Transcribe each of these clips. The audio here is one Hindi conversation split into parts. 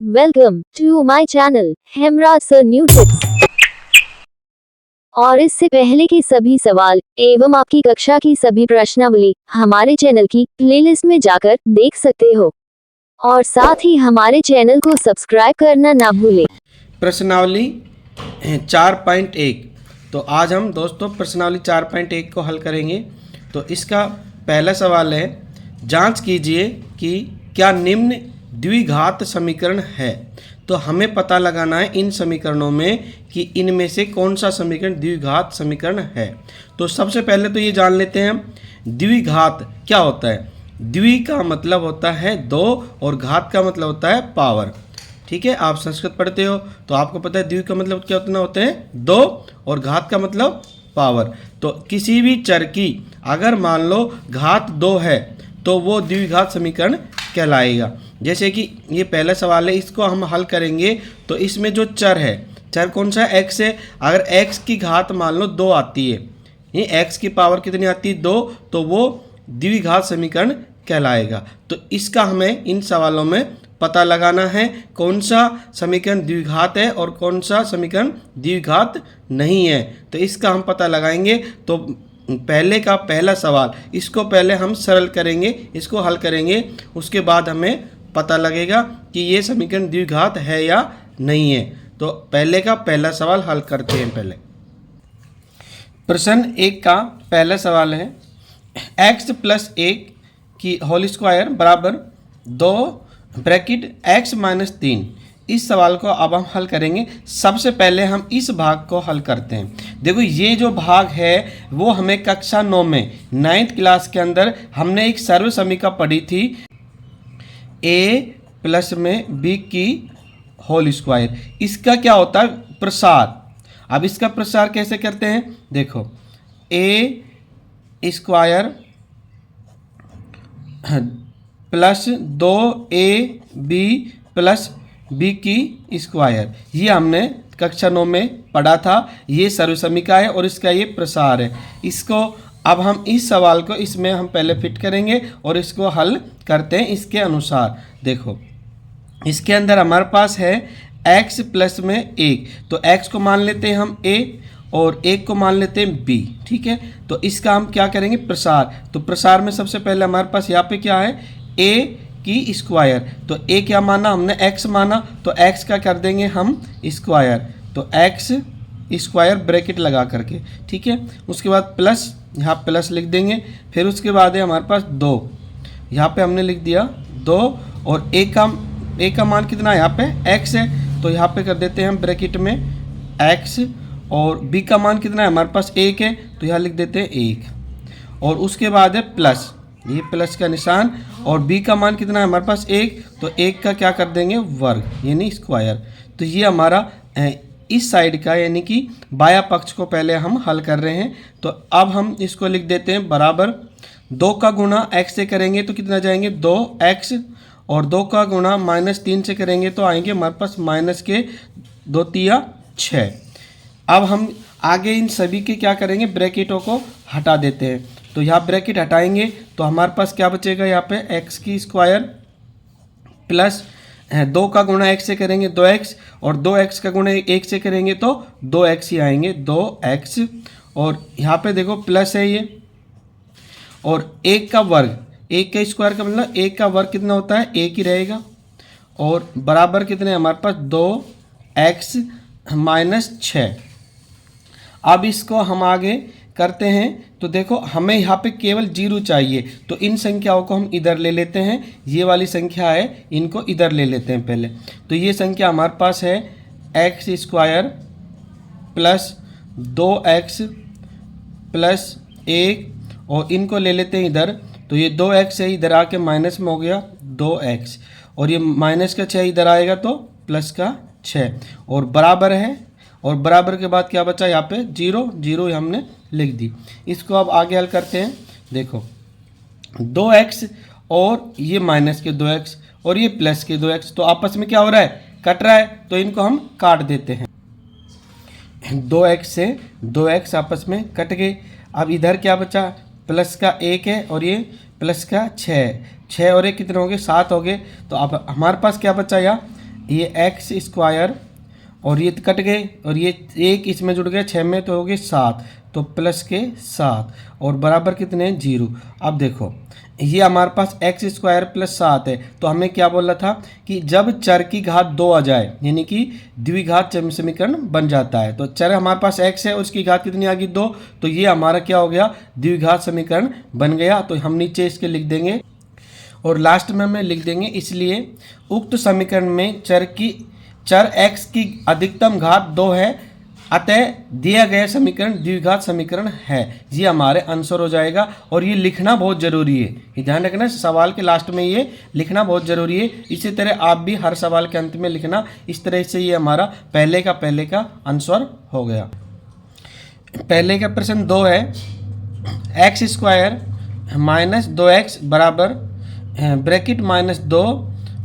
Welcome to my channel Hemraj sir new tips. और इससे पहले के सभी सवाल एवं आपकी कक्षा की सभी प्रश्नावली हमारे चैनल की प्लेलिस्ट में जाकर देख सकते हो और साथ ही हमारे चैनल को सब्सक्राइब करना ना भूलें। प्रश्नावली 4.1। तो आज हम दोस्तों प्रश्नावली 4.1 को हल करेंगे। तो इसका पहला सवाल है, जांच कीजिए कि क्या निम्न द्विघात समीकरण है। तो हमें पता लगाना है इन समीकरणों में कि इनमें से कौन सा समीकरण द्विघात समीकरण है। तो सबसे पहले तो ये जान लेते हैं द्विघात क्या होता है। द्वि का मतलब होता है दो और घात का मतलब होता है पावर। ठीक है, आप संस्कृत पढ़ते हो तो आपको पता है द्वि का मतलब क्या होता है दो और घात का मतलब पावर। तो किसी भी चर की अगर मान लो घात दो है तो वो द्विघात समीकरण कहलाएगा। जैसे कि ये पहला सवाल है, इसको हम हल करेंगे तो इसमें जो चर है, चर कौन सा है, x है। अगर x की घात मान लो दो आती है, ये x की पावर कितनी आती है दो, तो वो द्विघात समीकरण कहलाएगा। तो इसका हमें इन सवालों में पता लगाना है कौन सा समीकरण द्विघात है और कौन सा समीकरण द्विघात नहीं है। तो इसका हम पता लगाएंगे। तो पहले का पहला सवाल, इसको पहले हम सरल करेंगे, इसको हल करेंगे, उसके बाद हमें पता लगेगा कि ये समीकरण द्विघात है या नहीं है। तो पहले का पहला सवाल हल करते हैं। पहले प्रश्न 1 का पहला सवाल है, x + 1 की होल स्क्वायर बराबर 2 ब्रैकेट x - 3। इस सवाल को अब हम हल करेंगे। सबसे पहले हम इस भाग को हल करते हैं। देखो ये जो भाग है वो हमें कक्षा 9 में 9th क्लास के अंदर हमने एक सर्व समीकरण पढ़ी थी, a प्लस में b की होल स्क्वायर। इसका क्या होता है प्रसार। अब इसका प्रसार कैसे करते हैं, देखो a square plus 2ab plus b की स्क्वायर, ये हमने कक्षा 9 में पढ़ा था। ये सर्व समीकरण है और इसका ये प्रसार है। इसको अब हम इस सवाल को इसमें हम पहले फिट करेंगे और इसको हल करते हैं इसके अनुसार। देखो इसके अंदर हमारे पास है x प्लस में 1, तो x को मान लेते हैं हम a और 1 को मान लेते हैं b। ठीक है, तो इसका हम क्या करेंगे प्रसार। तो प्रसार में सबसे पहले हमारे पास यहाँ पे क्या है a की स्क्वायर। तो a क्या माना हमने x माना, तो x का कर देंगे हम स्क्वायर, तो x स्क्वायर ब्रैकेट लगा करके। ठीक है, उसके बाद प्लस, यहाँ प्लस लिख देंगे। फिर उसके बाद है हमारे पास 2, यहाँ पे हमने लिख दिया 2 और a का मान कितना है यहाँ पे x है, तो यहाँ पे कर देते हैं हम ब्रैकेट में x। और b का मान कितना है हमारे पास 1 है, तो यहाँ लिख देते हैं 1। और उसके बाद है प्लस, ये प्लस का निशान, और b का मान कितना है हमारे पास 1, तो 1 का क्या कर देंगे वर्ग यानी स्क्वायर। तो ये हमारा इस साइड का यानी कि बाया पक्ष को पहले हम हल कर रहे हैं। तो अब हम इसको लिख देते हैं बराबर 2 का गुणा x से करेंगे तो कितना जाएंगे 2x, और 2 का गुणा -3 से करेंगे तो आएंगे हमारे पास माइनस के 2 तिया 6। अब हम आगे इन सभी के क्या करेंगे ब्रैकेटों को हटा देते हैं। तो यहाँ ब्रैकेट हटाएंगे तो हमारे पास क्या बचेगा यहाँ पे x की स्क्वायर प्लस 2 का गुणा x से करेंगे 2x, और 2x का गुणा 1 से करेंगे तो 2x ही आएंगे 2x। और यहाँ पे देखो प्लस है ये, और 1 का वर्ग, 1 का स्क्वायर का मतलब 1 का वर्ग कितना होता है 1 ही रहेगा, और बराबर कितने हमारे पास 2x - 6। अब इसको हम आगे करते हैं। तो देखो हमें यहाँ पे केवल 0 चाहिए, तो इन संख्याओं को हम इधर ले लेते हैं। ये वाली संख्या है, इनको इधर ले लेते हैं पहले। तो ये संख्या हमारे पास है x square plus 2x plus 1, और इनको ले लेते हैं इधर। तो ये 2x है, इधर आके माइनस में हो गया 2x, और ये माइनस का 6 इधर आएगा तो प्लस का 6, और बराबर है, और बराबर के बाद क्या बचा यहाँ पे 0 0 हमने लिख दी। इसको अब आगे हल करते हैं। देखो 2x और ये माइनस के 2x और ये प्लस के 2x, तो आपस में क्या हो रहा है कट रहा है, तो इनको हम काट देते हैं। 2x से 2x आपस में कट गए। अब इधर क्या बचा प्लस का 1 है और ये प्लस का 6 और 1 कितने हो गए 7 हो गए। तो अब हमारे पास क्या बचा यहाँ ये एक्स स्क्वायर और ये कट गए और ये एक इसमें जुड़ गया 6 में तो हो गए 7, तो प्लस के 7 और बराबर कितने हैं 0। अब देखो ये हमारे पास एक्स स्क्वायर प्लस 7 है, तो हमें क्या बोला था कि जब चर की घात 2 आ जाए यानी कि द्विघात समीकरण बन जाता है। तो चर हमारे पास एक्स है और उसकी घात कितनी आ गई 2, तो ये हमारा क्या हो गया द्विघात समीकरण बन गया। तो हम नीचे इसके लिख देंगे और लास्ट में हमें लिख देंगे इसलिए उक्त समीकरण में चर x की अधिकतम घात 2 है, अतः दिया गया समीकरण द्विघात समीकरण है। ये हमारे आंसर हो जाएगा और ये लिखना बहुत ज़रूरी है, ये ध्यान रखना सवाल के लास्ट में ये लिखना बहुत ज़रूरी है। इसी तरह आप भी हर सवाल के अंत में लिखना, इस तरह से ये हमारा पहले का आंसर हो गया। पहले का प्रश्न 2 है एक्स स्क्वायर माइनस 2x बराबर ब्रैकेट -2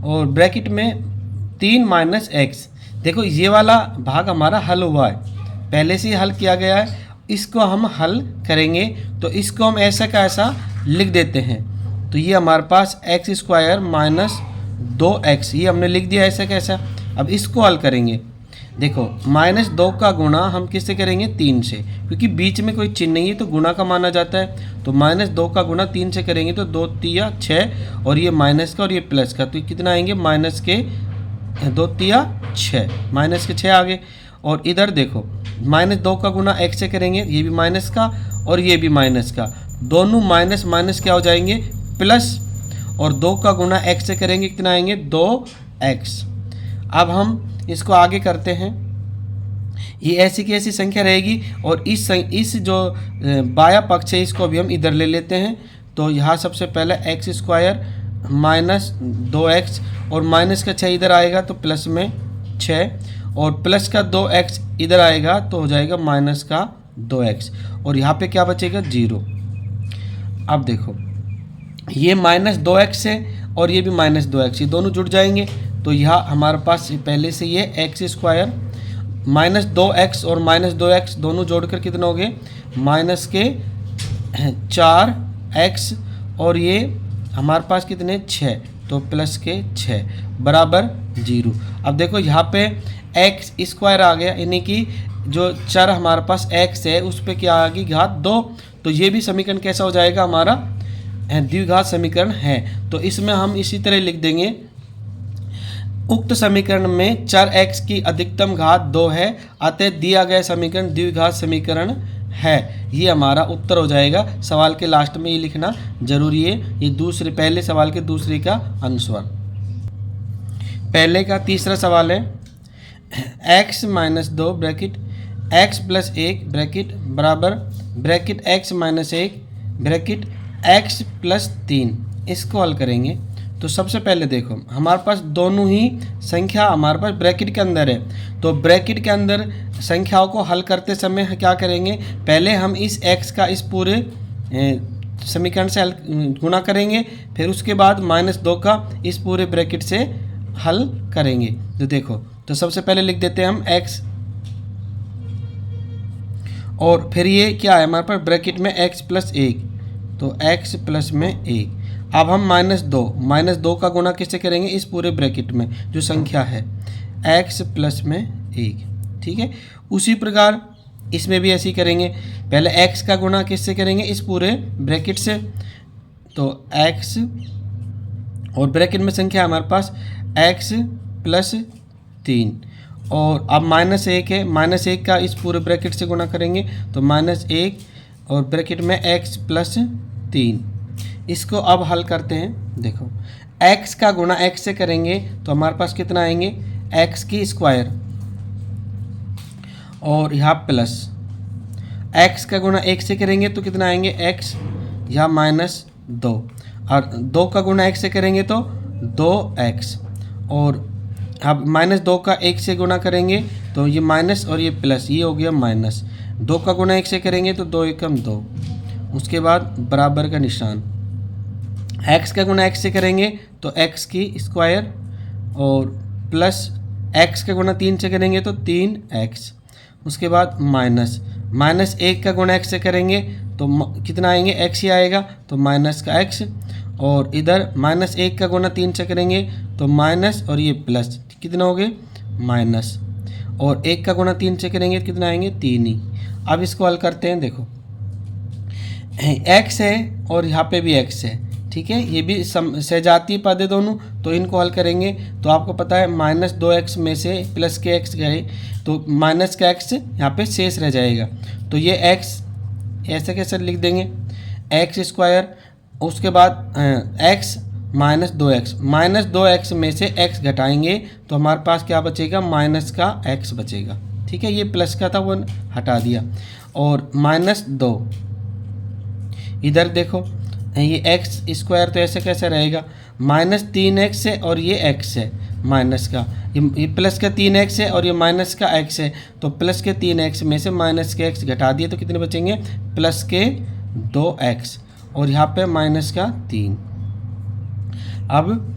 और ब्रैकेट में 3 माइनस एक्स। देखो ये वाला भाग हमारा हल हुआ है, पहले से ही हल किया गया है, इसको हम हल करेंगे तो इसको हम ऐसा का ऐसा लिख देते हैं। तो ये हमारे पास एक्स स्क्वायर माइनस 2x ये हमने लिख दिया ऐसा कैसा। अब इसको हल करेंगे, देखो -2 का गुणा हम किससे करेंगे 3 से, क्योंकि बीच में कोई चिन्ह नहीं है तो गुणा का माना जाता है। तो -2 का गुणा 3 से करेंगे तो 2 तिया 6 और ये माइनस का और ये प्लस का, तो कितना आएंगे माइनस के 2 तिया 6, माइनस के 6 आगे। और इधर देखो -2 का गुणा x से करेंगे, ये भी माइनस का और ये भी माइनस का, दोनों माइनस माइनस क्या हो जाएंगे प्लस, और 2 का गुणा x से करेंगे कितना आएंगे 2x। अब हम इसको आगे करते हैं, ये ऐसी की ऐसी संख्या रहेगी और इस जो बाया पक्ष है इसको भी हम इधर ले लेते हैं। तो यहाँ सबसे पहले एक्स स्क्वायर माइनस 2x और माइनस का 6 इधर आएगा तो प्लस में 6 और प्लस का 2x इधर आएगा तो हो जाएगा माइनस का 2x और यहाँ पे क्या बचेगा 0। अब देखो ये -2x है और ये भी -2x, ये दोनों जुड़ जाएंगे तो यहाँ हमारे पास पहले से ये एक्स स्क्वायर -2x और -2x दोनों जोड़कर कितना हो गए माइनस के 4x और ये हमारे पास कितने 6, तो प्लस के 6 बराबर 0। अब देखो यहाँ पे एक्स स्क्वायर आ गया, यानी कि जो चर हमारे पास x है उस पर क्या आ गई घात 2, तो ये भी समीकरण कैसा हो जाएगा हमारा द्विघात समीकरण है। तो इसमें हम इसी तरह लिख देंगे उक्त समीकरण में चर x की अधिकतम घात 2 है, अतः दिया गया समीकरण द्विघात समीकरण है। ये हमारा उत्तर हो जाएगा। सवाल के लास्ट में ये लिखना जरूरी है, ये पहले सवाल के दूसरे का आंसर। पहले का तीसरा सवाल है x - 2 ब्रैकेट x + 1 ब्रैकेट बराबर ब्रैकेट x - 1 ब्रैकेट x + 3। इसको हल करेंगे तो सबसे पहले देखो हमारे पास दोनों ही संख्या हमारे पास ब्रैकेट के अंदर है, तो ब्रैकेट के अंदर संख्याओं को हल करते समय क्या करेंगे, पहले हम इस x का इस पूरे समीकरण से गुणा करेंगे, फिर उसके बाद -2 का इस पूरे ब्रैकेट से हल करेंगे। तो देखो तो सबसे पहले लिख देते हैं हम x और फिर ये क्या है हमारे पास ब्रैकेट में x + 1, तो x + में 1। अब हम -2 का गुणा किससे करेंगे इस पूरे ब्रैकेट में जो संख्या है x + में 1, ठीक है। उसी प्रकार इसमें भी ऐसे ही करेंगे, पहले x का गुणा किससे करेंगे इस पूरे ब्रैकेट से, तो x और ब्रैकेट में संख्या है हमारे पास x + 3 और अब -1 है, -1 का इस पूरे ब्रैकेट से गुणा करेंगे तो -1 और ब्रैकेट में x + 3। इसको अब हल करते हैं, देखो x का गुणा x से करेंगे तो हमारे पास कितना आएंगे x की स्क्वायर और यहाँ प्लस x का गुणा 1 से करेंगे तो कितना आएंगे x यहाँ -2 और 2 का गुणा x से करेंगे तो 2x और अब -2 का 1 से गुणा करेंगे तो ये माइनस और ये प्लस, ये हो गया माइनस। 2 का गुणा 1 से करेंगे तो 2 एकम 2, उसके बाद बराबर का निशान। x का गुणा x से करेंगे तो x की स्क्वायर और प्लस x का गुणा 3 से करेंगे तो 3x, उसके बाद -1 का गुणा x से करेंगे तो कितना आएंगे x ही आएगा तो माइनस का x और इधर -1 का गुणा 3 से करेंगे तो माइनस और ये प्लस, कितना हो गए माइनस, और 1 का गुणा 3 से करेंगे तो कितना आएंगे 3 ही। अब इसको हल करते हैं, देखो x है और यहाँ पे भी x है, ठीक है, ये भी सजातीय पद है दोनों, तो इनको हल करेंगे तो आपको पता है -2x में से प्लस के x गए तो माइनस का x यहाँ पे शेष रह जाएगा, तो ये x ऐसे कैसे लिख देंगे x स्क्वायर, उसके बाद x -2x में से x घटाएंगे तो हमारे पास क्या बचेगा माइनस का x बचेगा, ठीक है, ये प्लस का था वो हटा दिया, और -2 इधर देखो ये x स्क्वायर तो ऐसे कैसे रहेगा -3x है और ये x है माइनस का, ये प्लस का 3x है और ये माइनस का x है, तो प्लस के 3x में से माइनस के x घटा दिए तो कितने बचेंगे प्लस के 2x, और यहाँ पे माइनस का 3। अब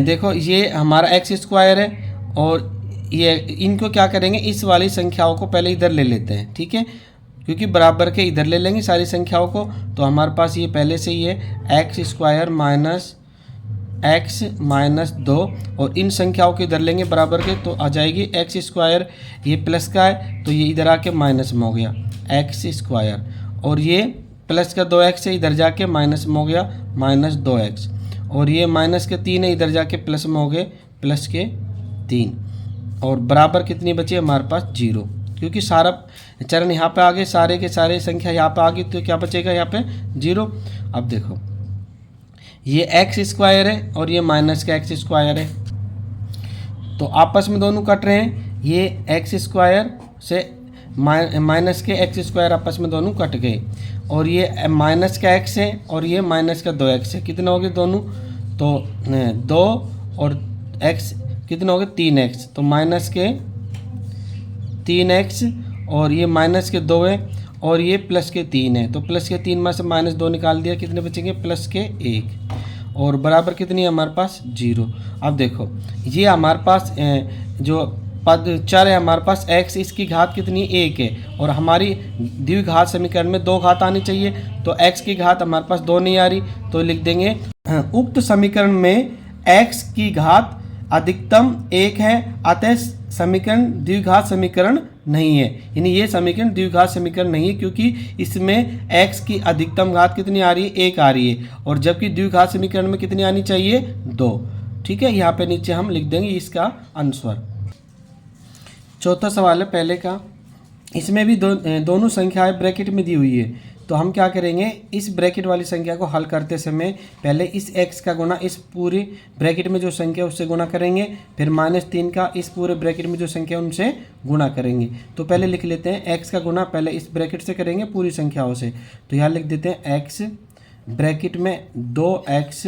देखो ये हमारा x स्क्वायर है और ये इनको क्या करेंगे इस वाली संख्याओं को पहले इधर ले लेते हैं, ठीक है, क्योंकि बराबर के इधर ले लेंगे सारी संख्याओं को, तो हमारे पास ये पहले से ही है x स्क्वायर माइनस x -2, और इन संख्याओं को इधर लेंगे बराबर के तो आ जाएगी x स्क्वायर, ये प्लस का है तो ये इधर आके माइनस में हो गया x स्क्वायर, और ये प्लस का 2x है इधर जाके माइनस में हो गया -2x, और ये माइनस के 3 है इधर जाके प्लस में हो गए प्लस के 3, और बराबर कितनी बची हमारे पास 0, क्योंकि सारा चरण यहाँ पे आ गए, सारे के सारे संख्या यहाँ पे आ गई तो क्या बचेगा यहाँ पे 0। अब देखो ये x स्क्वायर है और ये माइनस का x स्क्वायर है, तो आपस में दोनों कट रहे हैं, ये x स्क्वायर से माइनस के x स्क्वायर आपस में दोनों कट गए, और ये माइनस का x है और ये माइनस का 2x है, कितना हो गए दोनों, तो 2 और x कितना हो गया 3x, तो माइनस के 3x और ये माइनस के 2 है और ये प्लस के 3 है, तो प्लस के 3 में से -2 निकाल दिया, कितने बचेंगे प्लस के 1, और बराबर कितनी है हमारे पास 0। अब देखो ये हमारे पास जो पद चर है हमारे पास x, इसकी घात कितनी 1 है, और हमारी द्विघात समीकरण में 2 घात आनी चाहिए, तो x की घात हमारे पास 2 नहीं आ रही, तो लिख देंगे उक्त समीकरण में x की घात अधिकतम 1 है, अतः समीकरण द्विघात समीकरण नहीं है, यानी ये समीकरण द्विघात समीकरण नहीं है, क्योंकि इसमें x की अधिकतम घात कितनी आ रही है 1 आ रही है, और जबकि द्विघात समीकरण में कितनी आनी चाहिए 2, ठीक है, यहाँ पे नीचे हम लिख देंगे इसका आंसर। चौथा सवाल है पहले का, इसमें भी दोनों संख्याएं ब्रैकेट में दी हुई है, तो हम क्या करेंगे इस ब्रैकेट वाली संख्या को हल करते समय पहले इस x का गुणा इस पूरे ब्रैकेट में जो संख्या उससे गुणा करेंगे, फिर -3 का इस पूरे ब्रैकेट में जो संख्या उनसे गुणा करेंगे, तो पहले लिख लेते हैं x का गुणा पहले इस ब्रैकेट से करेंगे पूरी संख्याओं से, तो यहाँ लिख देते हैं x ब्रैकेट में 2x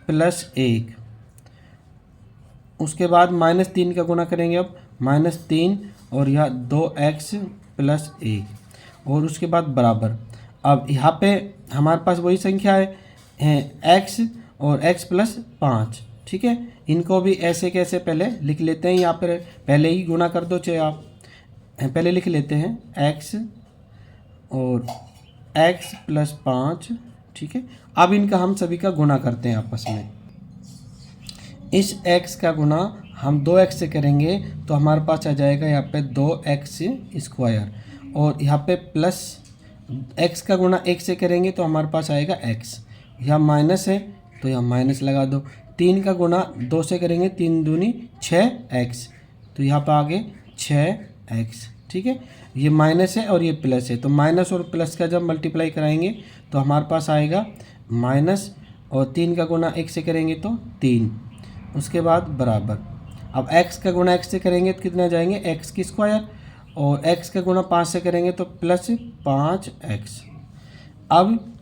+ 1, उसके बाद -3 का गुणा करेंगे, अब -3 और यह 2x + 1, और उसके बाद बराबर। अब यहाँ पे हमारे पास वही संख्या है x और x + 5, ठीक है, इनको भी ऐसे कैसे पहले लिख लेते हैं, यहाँ पर पहले ही गुणा कर दो, चाहे आप पहले लिख लेते हैं x और x + 5, ठीक है। अब इनका हम सभी का गुणा करते हैं आपस में, इस x का गुणा हम 2x से करेंगे तो हमारे पास आ जाएगा यहाँ पे 2x², और यहाँ पे प्लस x का गुणा 1 से करेंगे तो हमारे पास आएगा x, यहाँ माइनस है तो यहाँ माइनस लगा दो, 3 का गुणा 2 से करेंगे 3 दूनी 6x, तो यहाँ पर आगे 6x, ठीक है, ये माइनस है और ये प्लस है, तो माइनस और प्लस का जब मल्टीप्लाई कराएंगे तो हमारे पास आएगा माइनस, और 3 का गुणा 1 से करेंगे तो 3, उसके बाद बराबर। अब x का गुणा x से करेंगे तो कितना जाएंगे x², और x का गुणा 5 से करेंगे तो +5x। अब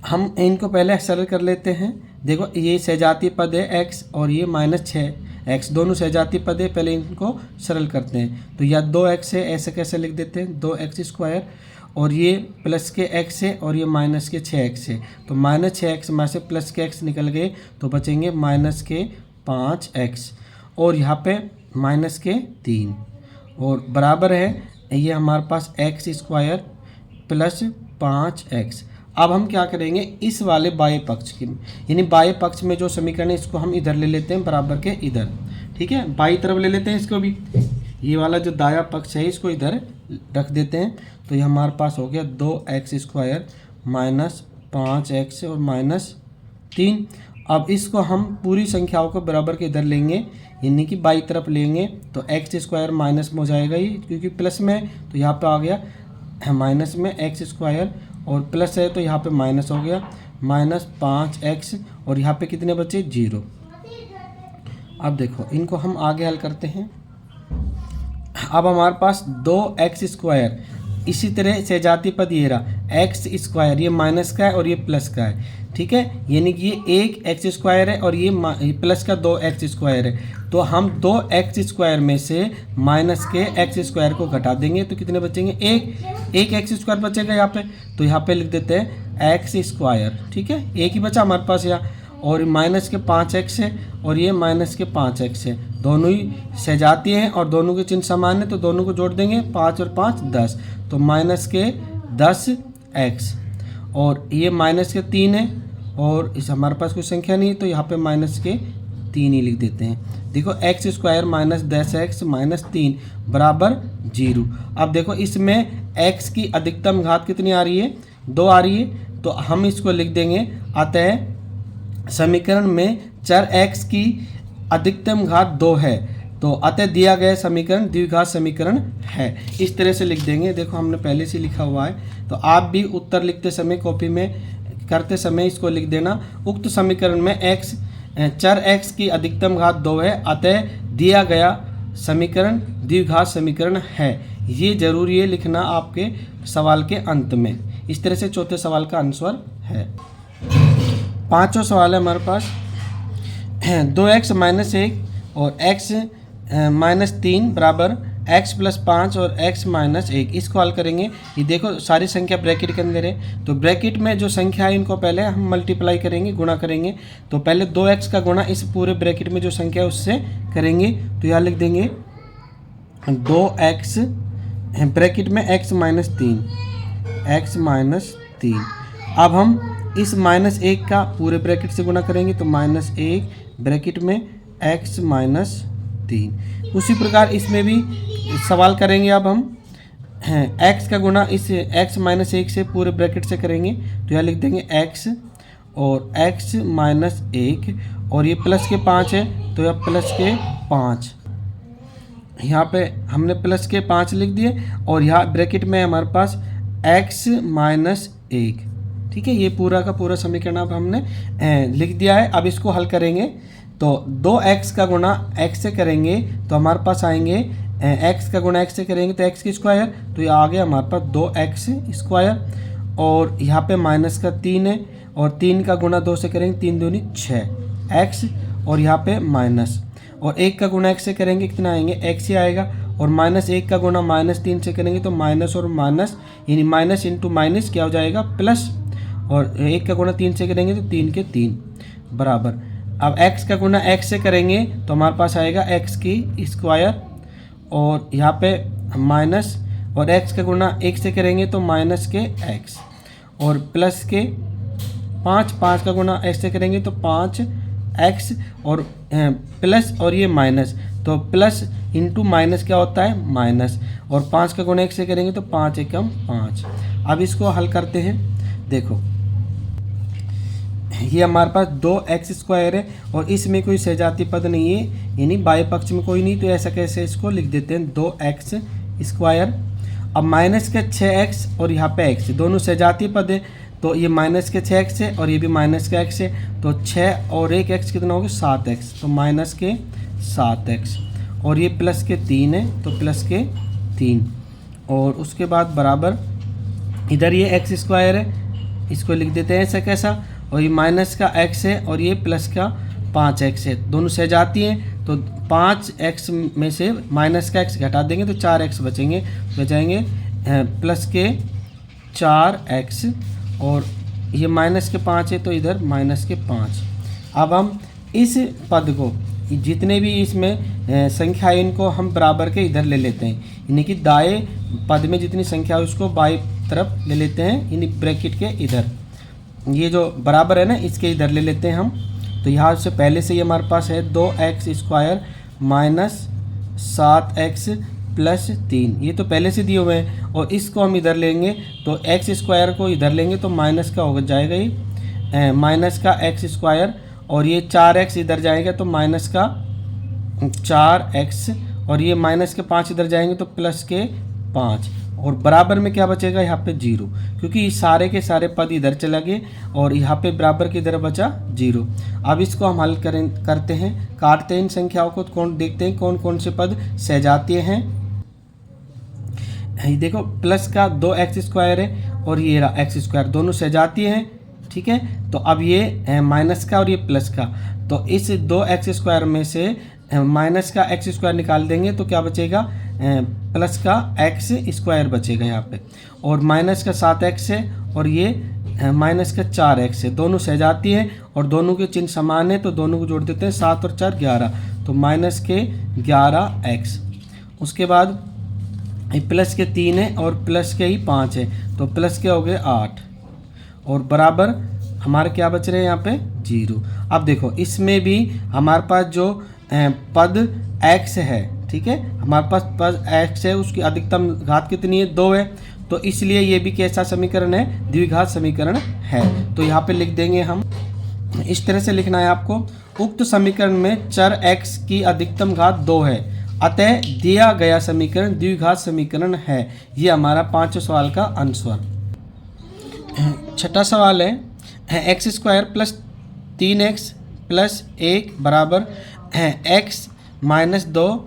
हम इनको पहले सरल कर लेते हैं, देखो ये सजातीय पद है x और ये -6x, दोनों सजातीय पद है, पहले इनको सरल करते हैं, तो यह 2x है, ऐसे कैसे लिख देते हैं 2x², और ये प्लस के x है और ये माइनस के 6x है, तो -6x में से प्लस के x निकल गए तो बचेंगे -5x, और यहाँ पे -3, और बराबर है ये हमारे पास x² + 5x। अब हम क्या करेंगे इस वाले बाएं पक्ष की, यानी बाएं पक्ष में जो समीकरण है इसको हम इधर ले लेते हैं बराबर के इधर, ठीक है, बाई तरफ ले लेते हैं इसको भी। ये वाला जो दाया पक्ष है इसको इधर रख देते हैं, तो ये हमारे पास हो गया 2x² माइनस 5x और माइनस 3। अब इसको हम पूरी संख्याओं को बराबर के इधर लेंगे, यानी कि बाई तरफ लेंगे, तो x² माइनस में हो जाएगा ये, क्योंकि प्लस में है तो यहाँ पे आ गया माइनस में x² और प्लस है तो यहाँ पे माइनस हो गया माइनस 5x और यहाँ पे कितने बचे 0। अब देखो इनको हम आगे हल करते हैं। अब हमारे पास 2x², इसी तरह से जाती पद ये रहा x², ये माइनस का है और ये प्लस का है, ठीक है, यानी कि ये एक x² है और ये प्लस का 2x² है, तो हम 2x² में से माइनस के x² को घटा देंगे तो कितने बचेंगे, एक x² बचेगा यहाँ पे, तो यहाँ पे लिख देते हैं x², ठीक है, एक ही बचा हमारे पास यहाँ, और माइनस के 5x है और ये माइनस के 5x है, दोनों ही सजाती हैं और दोनों के चिन्ह समान है, तो दोनों को जोड़ देंगे, 5 और 5 10, तो माइनस के 10x, और ये माइनस के 3 है और इस हमारे पास कोई संख्या नहीं है तो यहाँ पे माइनस के 3 ही लिख देते हैं। देखो x² माइनस 10x माइनस 3 बराबर 0। अब देखो इसमें x की अधिकतम घात कितनी आ रही है, 2 आ रही है, तो हम इसको लिख देंगे, अतः समीकरण में चर x की अधिकतम घात 2 है, तो अतः दिया गया समीकरण द्विघात समीकरण है, इस तरह से लिख देंगे। देखो हमने पहले से लिखा हुआ है, तो आप भी उत्तर लिखते समय कॉपी में करते समय इसको लिख देना। उक्त समीकरण में चर x की अधिकतम घात 2 है, अतः दिया गया समीकरण द्विघात समीकरण है। ये जरूरी है लिखना आपके सवाल के अंत में। इस तरह से चौथे सवाल का आंसर है। पांचवा सवाल है हमारे पास 2x माइनस 1 और x माइनस 3 बराबर x प्लस 5 और x माइनस 1। इसको हल करेंगे। ये देखो सारी संख्या ब्रैकेट के अंदर है, तो ब्रैकेट में जो संख्या है इनको पहले हम मल्टीप्लाई करेंगे, गुणा करेंगे। तो पहले 2x का गुणा इस पूरे ब्रैकेट में जो संख्या है उससे करेंगे, तो यहाँ लिख देंगे 2x ब्रैकेट में x माइनस 3। अब हम इस माइनस 1 का पूरे ब्रैकेट से गुणा करेंगे, तो माइनस 1 ब्रैकेट में x माइनस 3। उसी प्रकार इसमें भी सवाल करेंगे। अब हम x का गुणा इस x माइनस 1 से पूरे ब्रैकेट से करेंगे, तो यहाँ लिख देंगे x और x माइनस 1 और ये प्लस के 5 है, तो यह प्लस के 5, यहाँ पे हमने प्लस के 5 लिख दिए और यहाँ ब्रैकेट में हमारे पास x माइनस 1। ठीक है, ये पूरा का पूरा समीकरण अब हमने लिख दिया है। अब इसको हल करेंगे, तो 2x का गुणा x से करेंगे तो हमारे पास आएंगे x का गुणा x से करेंगे तो x की स्क्वायर, तो ये आ गया हमारे पास 2x स्क्वायर और यहाँ पे माइनस का 3 है और 3 का गुणा 2 से करेंगे 3 दूनी 6x और यहाँ पे माइनस, और 1 का गुणा x से करेंगे कितना आएंगे x ही आएगा, और माइनस 1 का गुणा माइनस 3 से करेंगे तो माइनस और माइनस यानी माइनस इंटू माइनस क्या हो जाएगा प्लस, और 1 का गुणा 3 से करेंगे तो 3 के 3 बराबर। अब x का गुणा x से करेंगे तो हमारे पास आएगा x की स्क्वायर और यहाँ पे माइनस, और x का गुणा 1 से करेंगे तो माइनस के x और प्लस के 5 का गुणा x से करेंगे तो 5x और प्लस और ये माइनस, तो प्लस इंटू माइनस क्या होता है माइनस, और 5 का गुणा 1 से करेंगे तो 5 एकम 5। अब इसको हल करते हैं। देखो ये हमारे पास 2x स्क्वायर है और इसमें कोई सजातीय पद नहीं है, यानी बाएं पक्ष में कोई नहीं, तो ऐसा कैसे इसको लिख देते हैं 2x स्क्वायर। अब माइनस के 6x और यहाँ पे x दोनों सजातीय पद है, तो ये माइनस के 6x है और ये भी माइनस का x है, तो 6 और 1x कितना होगा 7x, तो माइनस के 7x, और ये प्लस के 3 है तो प्लस के 3, और उसके बाद बराबर इधर ये x स्क्वायर है, इसको लिख देते हैं ऐसा कैसा, और ये माइनस का x है और ये प्लस का 5x है, दोनों सजाती हैं, तो 5x में से माइनस का x घटा देंगे तो 4x बचेंगे प्लस के 4x, और ये माइनस के 5 है तो इधर माइनस के 5। अब हम इस पद को जितने भी इसमें संख्या है इनको हम बराबर के इधर ले लेते हैं, यानी कि दाएं पद में जितनी संख्या है उसको बाएं तरफ ले लेते हैं, यानी ब्रैकेट के इधर, ये जो बराबर है ना इसके इधर ले लेते हैं हम। तो यहाँ से पहले से ही हमारे पास है 2x स्क्वायर -7x प्लस 3, ये तो पहले से दिए हुए हैं। और इसको हम इधर लेंगे तो एक्स स्क्वायर को इधर लेंगे तो माइनस का हो जाएगा, ये माइनस का एक्स स्क्वायर, और ये 4x इधर जाएगा तो माइनस का 4x, और ये माइनस के 5 इधर जाएंगे तो प्लस के 5, और बराबर में क्या बचेगा यहाँ पे 0, क्योंकि ये सारे के सारे पद इधर चला गए और यहाँ पे बराबर की इधर बचा 0। अब इसको हम हल करते हैं, काटते हैं इन संख्याओं को, देखते हैं कौन कौन से पद सहजातीय हैं। ये देखो प्लस का 2x स्क्वायर है और ये रहा x स्क्वायर, दोनों सहजातीय हैं, ठीक है। तो अब ये माइनस का और ये प्लस का, तो इस 2x स्क्वायर में से माइनस का x स्क्वायर निकाल देंगे तो क्या बचेगा, प्लस का x स्क्वायर बचेगा यहाँ पे, और माइनस का 7x है और ये माइनस का 4x है, दोनों सहजातीय हैं और दोनों के चिन्ह समान है, तो दोनों को जोड़ देते हैं, 7 और 4 11, तो माइनस के 11x। उसके बाद प्लस के 3 है और प्लस के ही 5 है, तो प्लस के हो गए 8, और बराबर हमारे क्या बच रहे हैं यहाँ पे 0। अब देखो इसमें भी हमारे पास जो पद x है, ठीक है, हमारे पास पद x है, उसकी अधिकतम घात कितनी है, 2 है, तो इसलिए ये भी कैसा समीकरण है, द्विघात समीकरण है। तो यहाँ पे लिख देंगे हम, इस तरह से लिखना है आपको, उक्त समीकरण में चर x की अधिकतम घात 2 है, अतः दिया गया समीकरण द्विघात समीकरण है। ये हमारा 5वें सवाल का आंसर। छठा सवाल है x square plus 3x plus 1 बराबर x माइनस 2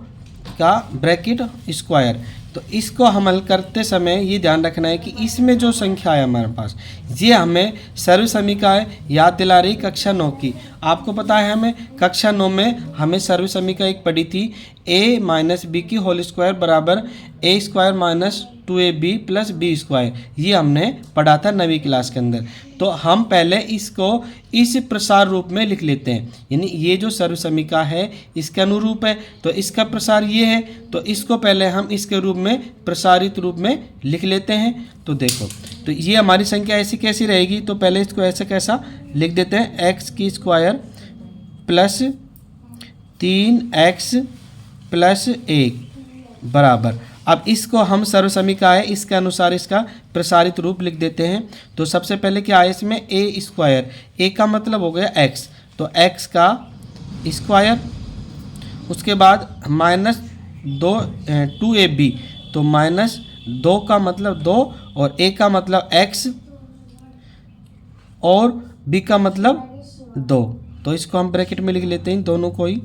का ब्रैकेट स्क्वायर। तो इसको हम हल करते समय ये ध्यान रखना है कि इसमें जो संख्या है हमारे पास, ये हमें सर्व समीका है, याद दिला रही कक्षा 9 की। आपको पता है हमें कक्षा 9 में हमें सर्व समीका एक पढ़ी थी, a माइनस बी की होल स्क्वायर बराबर a square minus 2ab plus b square, ये हमने पढ़ा था 9वीं क्लास के अंदर। तो हम पहले इसको इस प्रसार रूप में लिख लेते हैं, यानी ये जो सर्व समीका है इसके अनुरूप है, तो इसका प्रसार ये है, तो इसको पहले हम इसके रूप में प्रसारित रूप में लिख लेते हैं। तो देखो, तो ये हमारी संख्या ऐसी कैसी रहेगी, तो पहले इसको ऐसा कैसा लिख देते हैं, x की स्क्वायर प्लस 3x प्लस 1 बराबर, अब इसको हम सर्व समीका है इसके अनुसार इसका प्रसारित रूप लिख देते हैं। तो सबसे पहले क्या है इसमें, a स्क्वायर, a का मतलब हो गया x, तो x का स्क्वायर, उसके बाद माइनस 2ab, तो माइनस 2 का मतलब 2 और a का मतलब x और b का मतलब 2, तो इसको हम ब्रैकेट में लिख लेते हैं, दोनों को ही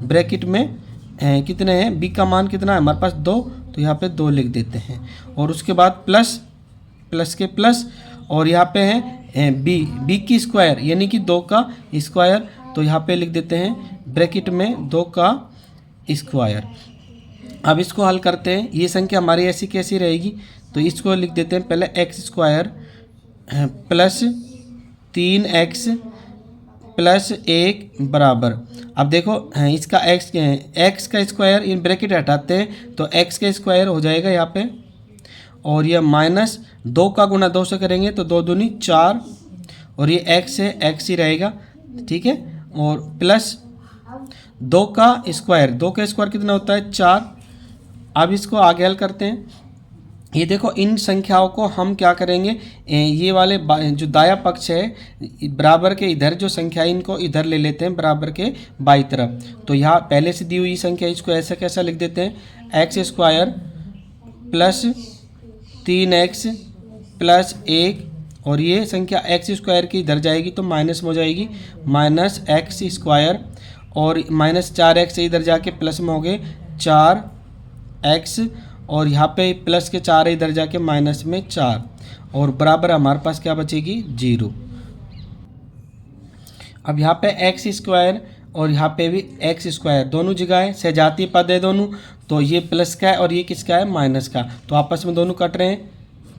ब्रैकेट में कितने हैं, b का मान कितना है हमारे पास 2, तो यहाँ पे 2 लिख देते हैं, और उसके बाद प्लस प्लस के प्लस, और यहाँ पे है b की स्क्वायर यानी कि 2 का स्क्वायर, तो यहाँ पे लिख देते हैं ब्रैकेट में 2 का स्क्वायर। अब इसको हल करते हैं, ये संख्या हमारी ऐसी कैसी रहेगी, तो इसको लिख देते हैं पहले x square plus 3x plus 1 बराबर, अब देखो इसका x का स्क्वायर इन ब्रैकेट हटाते हैं तो x का स्क्वायर हो जाएगा यहाँ पे, और यह माइनस 2 का गुना 2 से करेंगे तो 2 दूनी 4, और ये x है x ही रहेगा, ठीक है, और प्लस 2 का स्क्वायर कितना होता है 4। अब इसको आगे हल करते हैं, ये देखो इन संख्याओं को हम क्या करेंगे, ये वाले जो दाया पक्ष है बराबर के इधर जो संख्या इनको इधर ले लेते हैं बराबर के बाई तरफ। तो यहाँ पहले से दी हुई संख्या इसको ऐसा कैसा लिख देते हैं, x square plus 3x plus 1, और ये संख्या एक्स स्क्वायर की इधर जाएगी तो माइनस में हो जाएगी, माइनस एक्स स्क्वायर, और माइनस 4x इधर जाके प्लस में हो गए 4x, और यहाँ पे प्लस के 4 इधर जाके माइनस में 4, और बराबर हमारे पास क्या बचेगी 0। अब यहाँ पे एक्स स्क्वायर और यहाँ पे भी एक्स स्क्वायर, दोनों जगह है सहजातीय पद है दोनों, तो ये प्लस का है और ये किसका है माइनस का, तो आपस में दोनों कट रहे हैं,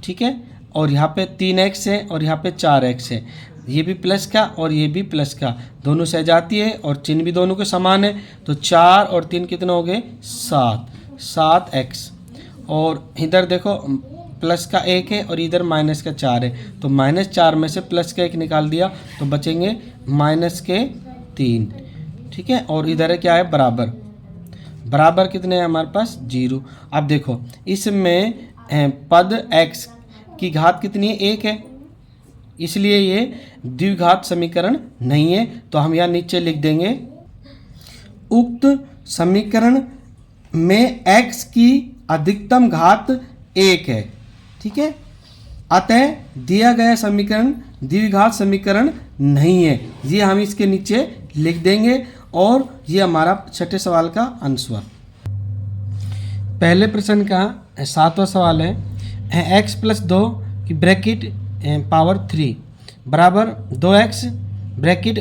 ठीक है। और यहाँ पे 3x है और यहाँ पे 4x है, ये भी प्लस का और ये भी प्लस का, दोनों सहजातीय है और चिन्ह भी दोनों के समान है, तो 4 और 3 कितना हो गए 7x, और इधर देखो प्लस का 1 है और इधर माइनस का 4 है, तो माइनस 4 में से प्लस का 1 निकाल दिया तो बचेंगे माइनस के 3, ठीक है, और इधर है क्या है बराबर। बराबर कितने हैं हमारे पास 0। अब देखो इसमें पद x की घात कितनी है 1 है, इसलिए ये द्विघात समीकरण नहीं है। तो हम यहाँ नीचे लिख देंगे उक्त समीकरण में x की अधिकतम घात 1 है। ठीक है, अतः दिया गया समीकरण द्विघात समीकरण नहीं है, ये हम इसके नीचे लिख देंगे। और ये हमारा छठे सवाल का आंसर। पहले प्रश्न का 7वां सवाल है x + 2 की ब्रैकेट पावर 3 बराबर 2x ब्रैकेट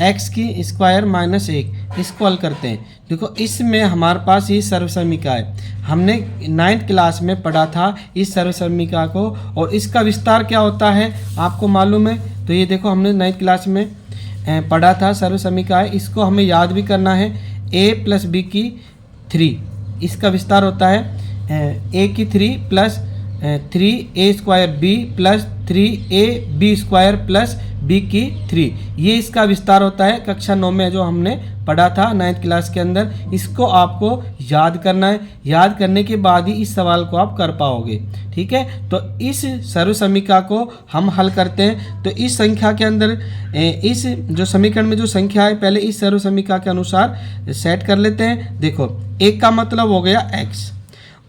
x की स्क्वायर माइनस 1, इसको हल करते हैं। देखो इसमें हमारे पास ये सर्वसमीका है, हमने 9th क्लास में पढ़ा था इस सर्वसमीका को, और इसका विस्तार क्या होता है आपको मालूम है। तो ये देखो हमने 9th क्लास में पढ़ा था सर्वसमीका है, इसको हमें याद भी करना है। a + b की 3, इसका विस्तार होता है a की 3 + 3a² b + 3ab² + b की 3, ये इसका विस्तार होता है। कक्षा 9 में जो हमने पढ़ा था 9th क्लास के अंदर, इसको आपको याद करना है। याद करने के बाद ही इस सवाल को आप कर पाओगे। ठीक है, तो इस सर्वसमीका को हम हल करते हैं। तो इस संख्या के अंदर इस जो समीकरण में जो संख्या है पहले इस सर्वसमीका के अनुसार सेट कर लेते हैं। देखो a का मतलब हो गया x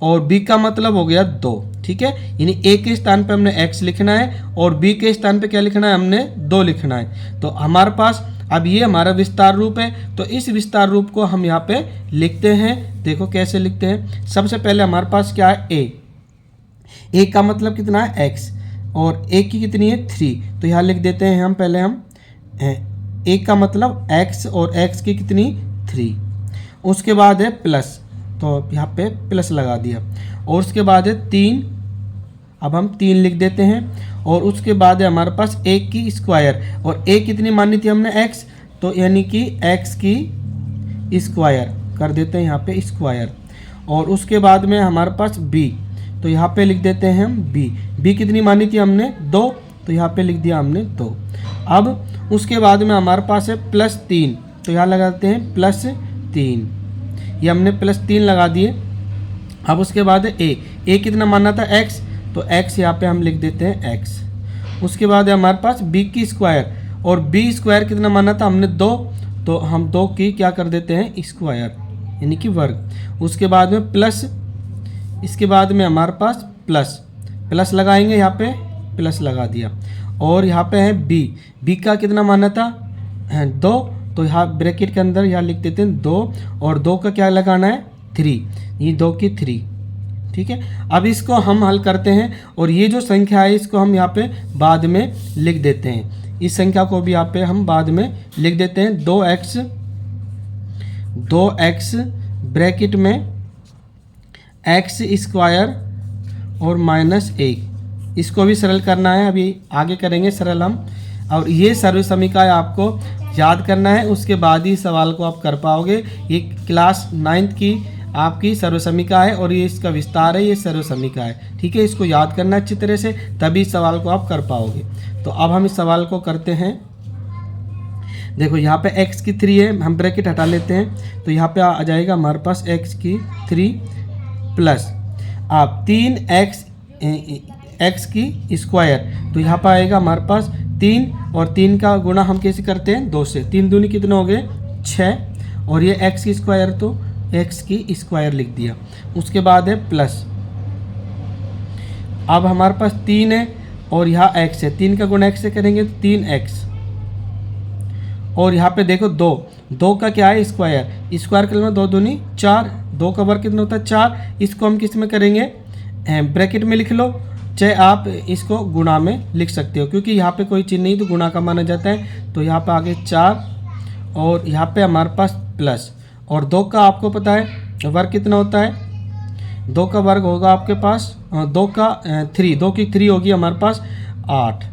और b का मतलब हो गया 2। ठीक है, यानी a के स्थान पे हमने x लिखना है और b के स्थान पे क्या लिखना है, हमने 2 लिखना है। तो हमारे पास अब ये हमारा विस्तार रूप है, तो इस विस्तार रूप को हम यहाँ पे लिखते हैं। देखो कैसे लिखते हैं। सबसे पहले हमारे पास क्या है a का मतलब कितना है x और a की कितनी है 3, तो यहाँ लिख देते हैं हम। पहले हम a का मतलब x और x की कितनी 3, उसके बाद है प्लस, तो यहाँ पे प्लस लगा दिया, और उसके बाद है 3, अब हम 3 लिख देते हैं। और उसके बाद है हमारे पास a की स्क्वायर, और a कितनी मानी थी हमने x, तो यानी कि x की स्क्वायर कर देते हैं यहाँ पे स्क्वायर। और उसके बाद में हमारे पास b, तो यहाँ पे लिख देते हैं हम b कितनी मानी थी हमने 2, तो यहाँ पे लिख दिया हमने 2। अब उसके बाद में हमारे पास है +3, तो यहाँ लगाते हैं +3, ये हमने +3 लगा दिए। अब उसके बाद है a कितना मानना था x, तो x यहाँ पे हम लिख देते हैं x। उसके बाद है हमारे पास b की स्क्वायर, और b² कितना माना था हमने 2, तो हम 2 की क्या कर देते हैं स्क्वायर यानी कि वर्ग। उसके बाद में प्लस, इसके बाद में हमारे पास प्लस लगाएंगे, यहाँ पे प्लस लगा दिया। और यहाँ पे है b का कितना माना था 2, तो यहाँ ब्रैकेट के अंदर यहाँ लिख देते हैं 2, और 2 का क्या लगाना है 3, ये 2 की 3। ठीक है, अब इसको हम हल करते हैं, और ये जो संख्या है इसको हम यहाँ पे बाद में लिख देते हैं। इस संख्या को भी यहाँ पे हम बाद में लिख देते हैं 2x ब्रैकेट में x² और -1, इसको भी सरल करना है, अभी आगे करेंगे सरल हम। और ये सर्वसमीका आपको याद करना है, उसके बाद ही सवाल को आप कर पाओगे। ये क्लास 9th की आपकी सर्वसमीका है, और ये इसका विस्तार है, ये सर्वसमीका है। ठीक है, इसको याद करना अच्छी तरह से, तभी इस सवाल को आप कर पाओगे। तो अब हम इस सवाल को करते हैं। देखो यहाँ पे x की 3 है, हम ब्रैकेट हटा लेते हैं, तो यहाँ पे आ जाएगा हमारे पास x की 3 प्लस आप 3x की स्क्वायर, तो यहाँ पर आएगा हमारे पास 3, और 3 का गुणा हम कैसे करते हैं 2 से, 3 दूनी कितने हो गए 6, और ये x की स्क्वायर तो x की स्क्वायर लिख दिया। उसके बाद है प्लस, अब हमारे पास 3 है और यहाँ x है, 3 का गुणा x से करेंगे तो 3x, और यहाँ पे देखो 2 का क्या है स्क्वायर, स्क्वायर कर लेना 2 दूनी 4, 2 का वर्ग कितना होता है 4, इसको हम किस में करेंगे ब्रैकेट में लिख लो, चाहे आप इसको गुणा में लिख सकते हो, क्योंकि यहाँ पे कोई चिन्ह नहीं तो गुणा का माना जाता है। तो यहाँ पे आगे 4, और यहाँ पे हमारे पास प्लस, और 2 का आपको पता है वर्ग कितना होता है, 2 का वर्ग होगा आपके पास 2 की 3 होगी हमारे पास 8।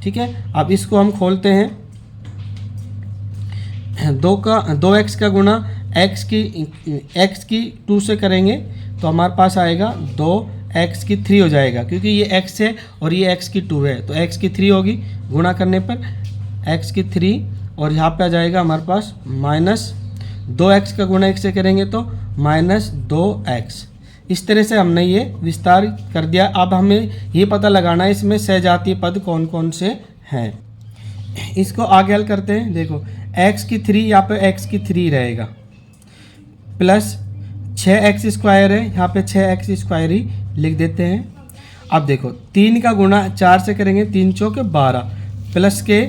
ठीक है, अब इसको हम खोलते हैं, 2x का गुणा x की 2 से करेंगे तो हमारे पास आएगा 2x की 3 हो जाएगा, क्योंकि ये x है और ये x की 2 है, तो x की 3 होगी गुणा करने पर x की 3, और यहाँ पे आ जाएगा हमारे पास माइनस 2x का गुणा 1 से करेंगे तो -2x। इस तरह से हमने ये विस्तार कर दिया। अब हमें ये पता लगाना है इसमें सजातीय पद कौन कौन से हैं। इसको आगे हल करते हैं। देखो x की 3 यहाँ पे x की 3 रहेगा, प्लस 6x स्क्वायर है, यहाँ पे 6x स्क्वायर ही लिख देते हैं। अब देखो 3 का गुणा 4 से करेंगे, 3 चौके 12, प्लस के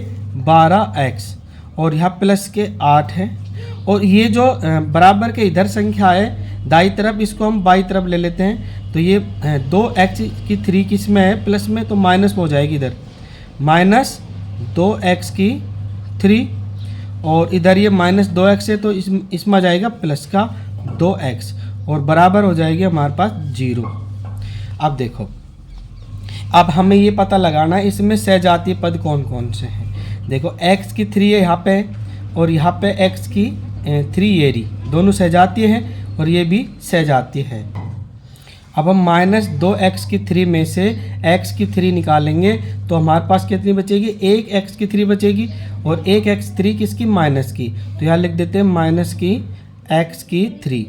12x और यहाँ प्लस के 8 है। और ये जो बराबर के इधर संख्या है दाई तरफ, इसको हम बाई तरफ ले लेते हैं। तो ये 2x की 3 किस में है, प्लस में, तो माइनस हो जाएगी इधर, -2x की 3 और इधर ये -2x है तो इसमें आ जाएगा प्लस का 2x और बराबर हो जाएगी हमारे पास 0। अब देखो, अब हमें ये पता लगाना है इसमें सजातीय पद कौन कौन से हैं। देखो x की 3 है यहाँ पे और यहाँ पे x की 3 ये रही, दोनों सजातीय हैं और ये भी सजातीय है। अब हम -2x की 3 में से x की 3 निकालेंगे तो हमारे पास कितनी बचेगी, एक x की 3 बचेगी और एक x3 किसकी, माइनस की। तो यहाँ लिख देते हैं माइनस की x की 3।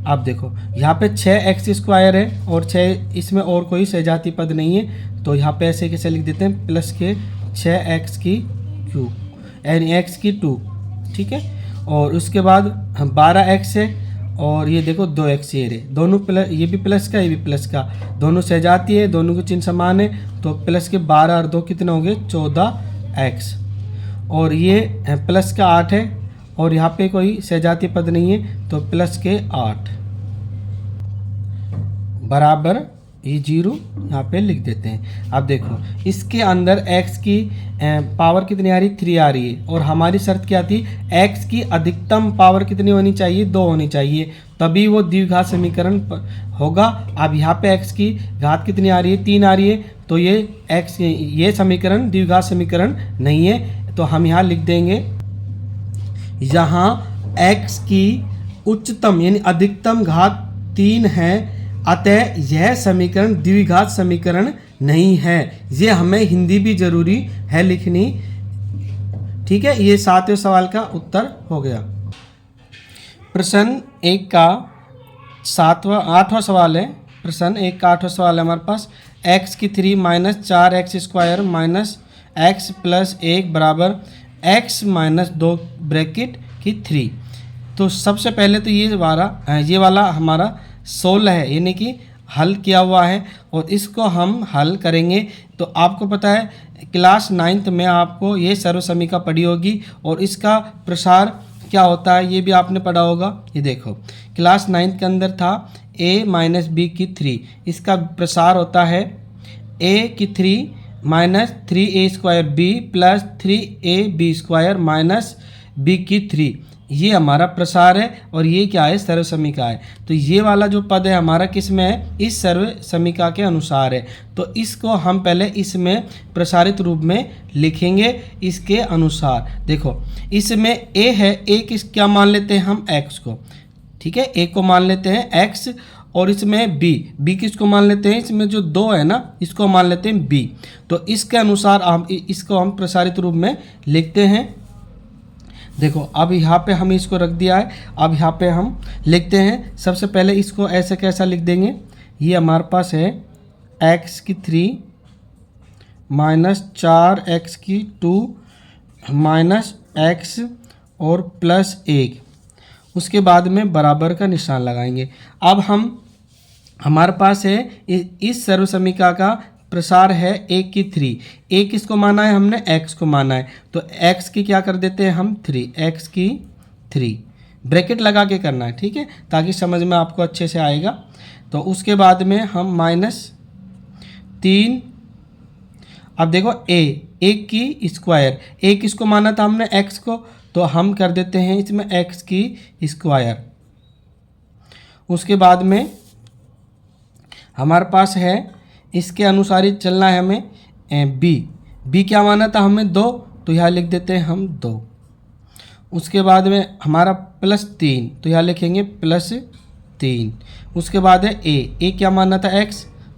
अब देखो यहाँ पे 6x स्क्वायर है और 6, इसमें और कोई सजातीय पद नहीं है तो यहाँ पे ऐसे कैसे लिख देते हैं, प्लस के 6x की क्यूब यानी x की 2, ठीक है। और उसके बाद 12x है और ये देखो 2x ये रहे, दोनों प्लस, ये भी प्लस का ये भी प्लस का, दोनों सजातीय है, दोनों के चिन्ह समान है। तो प्लस के 12 और 2 कितने हो गए, 14x और ये प्लस का 8 है और यहाँ पे कोई सजातीय पद नहीं है तो प्लस के 8 बराबर ये 0 यहाँ पे लिख देते हैं। अब देखो इसके अंदर x की पावर कितनी आ रही, 3 आ रही है और हमारी शर्त क्या थी, x की अधिकतम पावर कितनी होनी चाहिए, 2 होनी चाहिए, तभी वो द्विघात समीकरण होगा। अब यहाँ पे x की घात कितनी आ रही है, 3 आ रही है, तो ये समीकरण द्विघात समीकरण नहीं है। तो हम यहाँ लिख देंगे, यहाँ x की उच्चतम यानी अधिकतम घात 3 है, अतः यह समीकरण द्विघात समीकरण नहीं है। ये हमें हिंदी भी जरूरी है लिखनी, ठीक है। ये 7वें सवाल का उत्तर हो गया। प्रश्न 1 का 8वां सवाल है। प्रश्न 1 का 8वां सवाल है हमारे पास, x की 3 minus 4x square minus x plus 1 बराबर x माइनस 2 ब्रैकेट की 3। तो सबसे पहले तो ये वाला हमारा 16 है यानी कि हल किया हुआ है और इसको हम हल करेंगे। तो आपको पता है क्लास 9th में आपको ये सर्वसमीका पढ़ी होगी और इसका प्रसार क्या होता है ये भी आपने पढ़ा होगा। ये देखो क्लास 9th के अंदर था a माइनस बी की 3, इसका प्रसार होता है a की 3 minus 3a square b plus 3ab square minus b की 3, ये हमारा प्रसार है और ये क्या है, सर्व समीका है। तो ये वाला जो पद है हमारा किस में है, इस सर्व समीका के अनुसार है। तो इसको हम पहले इसमें प्रसारित रूप में लिखेंगे इसके अनुसार। देखो इसमें a है, a क्या मान लेते हैं हम, x को, ठीक है, a को मान लेते हैं x और इसमें b किसको मान लेते हैं, इसमें जो 2 है ना इसको मान लेते हैं b। तो इसके अनुसार इसको हम प्रसारित रूप में लिखते हैं। देखो अब यहाँ पे हम इसको रख दिया है, अब यहाँ पे हम लिखते हैं। सबसे पहले इसको ऐसे कैसा लिख देंगे, ये हमारे पास है x की 3 माइनस 4x की 2 माइनस x और प्लस 1, उसके बाद में बराबर का निशान लगाएंगे। अब हमारे पास है इस सर्व समीका का प्रसार है 1 की 3, 1 किसको माना है हमने, x को माना है, तो x की क्या कर देते हैं हम 3, x की 3 ब्रैकेट लगा के करना है, ठीक है, ताकि समझ में आपको अच्छे से आएगा। तो उसके बाद में हम माइनस 3, अब देखो a 1 की स्क्वायर, 1 किसको माना था हमने x को, तो हम कर देते हैं इसमें x की स्क्वायर। उसके बाद में हमारे पास है इसके अनुसार ही चलना है हमें b क्या माना था हमें 2, तो यहाँ लिख देते हैं हम 2। उसके बाद में हमारा प्लस 3, तो यहाँ लिखेंगे प्लस 3। उसके बाद है a क्या माना था x,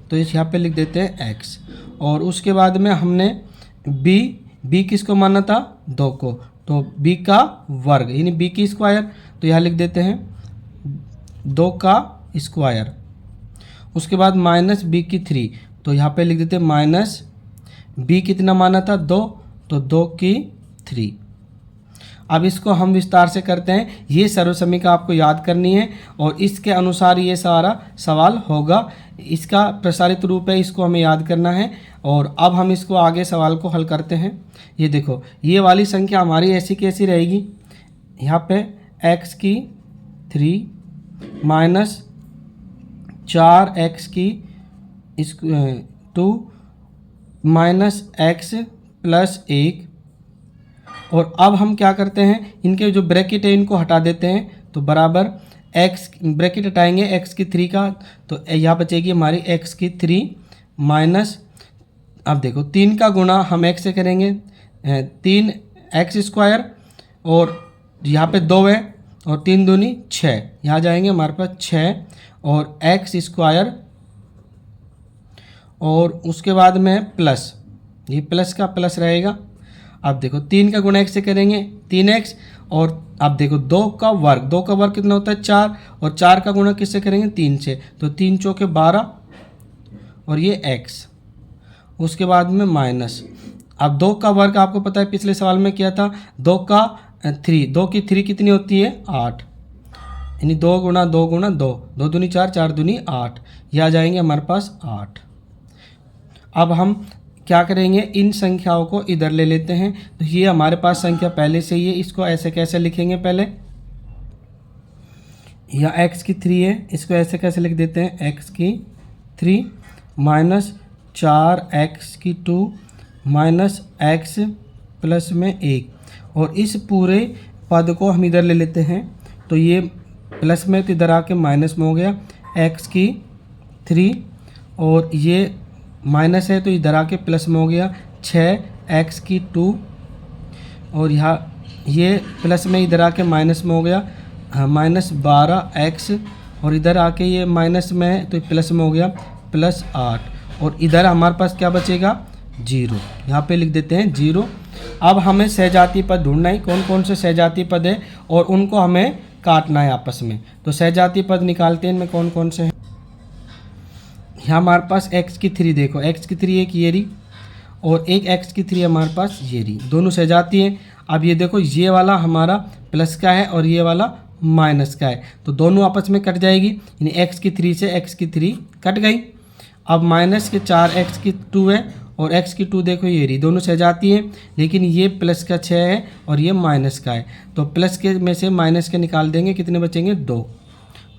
तो यहाँ पे लिख देते हैं x। और उसके बाद में हमने b किसको माना था 2 को, तो b का वर्ग यानी b की स्क्वायर, तो यहाँ लिख देते हैं 2 का स्क्वायर। उसके बाद माइनस b की 3, तो यहाँ पे लिख देते हैं माइनस b कितना माना था 2, तो 2 की 3। अब इसको हम विस्तार से करते हैं। ये सर्वसमीका आपको याद करनी है और इसके अनुसार ये सारा सवाल होगा। इसका प्रसारित रूप है, इसको हमें याद करना है। और अब हम इसको आगे सवाल को हल करते हैं। ये देखो, ये वाली संख्या हमारी ऐसी कैसी रहेगी, यहाँ पे x की 3 माइनस 4x की 2 माइनस x प्लस 1। और अब हम क्या करते हैं, इनके जो ब्रैकेट है इनको हटा देते हैं, तो बराबर x ब्रैकेट हटाएंगे x की 3 का, तो यहाँ बचेगी हमारी x की 3 माइनस, अब देखो 3 का गुणा हम x से करेंगे 3x स्क्वायर, और यहाँ पे 2 है और 3 दूनी 6, यहाँ जाएंगे हमारे पास 6 और x स्क्वायर, और उसके बाद में प्लस, ये प्लस का प्लस रहेगा। अब देखो 3 का गुणा x से करेंगे 3x, और अब देखो 2 का वर्ग कितना होता है 4, और 4 का गुणा किससे करेंगे 3 से, तो 3 चौके 12 और ये x, उसके बाद में माइनस। अब 2 का वर्ग आपको पता है पिछले सवाल में किया था, 2 की 3 कितनी होती है 8, यानी 2 गुणा 2 गुणा 2, 2 दूनी 4, 4 दूनी 8, यह आ जाएंगे हमारे पास 8। अब हम क्या करेंगे, इन संख्याओं को इधर ले लेते हैं। तो ये हमारे पास संख्या पहले से ही है, इसको ऐसे कैसे लिखेंगे, पहले यह x की 3 है, इसको ऐसे कैसे लिख देते हैं, x की 3 माइनस 4x की 2 माइनस x प्लस में 1, और इस पूरे पद को हम इधर ले लेते हैं। तो ये प्लस में तो इधर आके माइनस में हो गया x की 3, और ये माइनस है तो इधर आके प्लस में हो गया 6x की 2, और यहाँ ये प्लस में इधर आके माइनस में हो गया माइनस 12x, और इधर आके ये माइनस में है तो प्लस में हो गया प्लस 8, और इधर हमारे पास क्या बचेगा 0, यहाँ पे लिख देते हैं 0। अब हमें सहजातीय पद ढूंढना है, कौन कौन से सहजातीय पद है और उनको हमें काटना है आपस में। तो सहजातीय पद निकालते हैं, इनमें कौन कौन से हैं। यहाँ हमारे पास x की 3 देखो, x की 3 एक ये रही और एक x की 3 हमारे पास ये रही, दोनों सहजाती हैं। अब ये देखो, ये वाला हमारा प्लस का है और ये वाला माइनस का है, तो दोनों आपस में कट जाएगी, यानी x की 3 से x की 3 कट गई। अब माइनस के 4x की 2 है और x की 2 देखो ये रही, दोनों सहजाती हैं, लेकिन ये प्लस का 6 है और ये माइनस का है, तो प्लस के में से माइनस के निकाल देंगे, कितने बचेंगे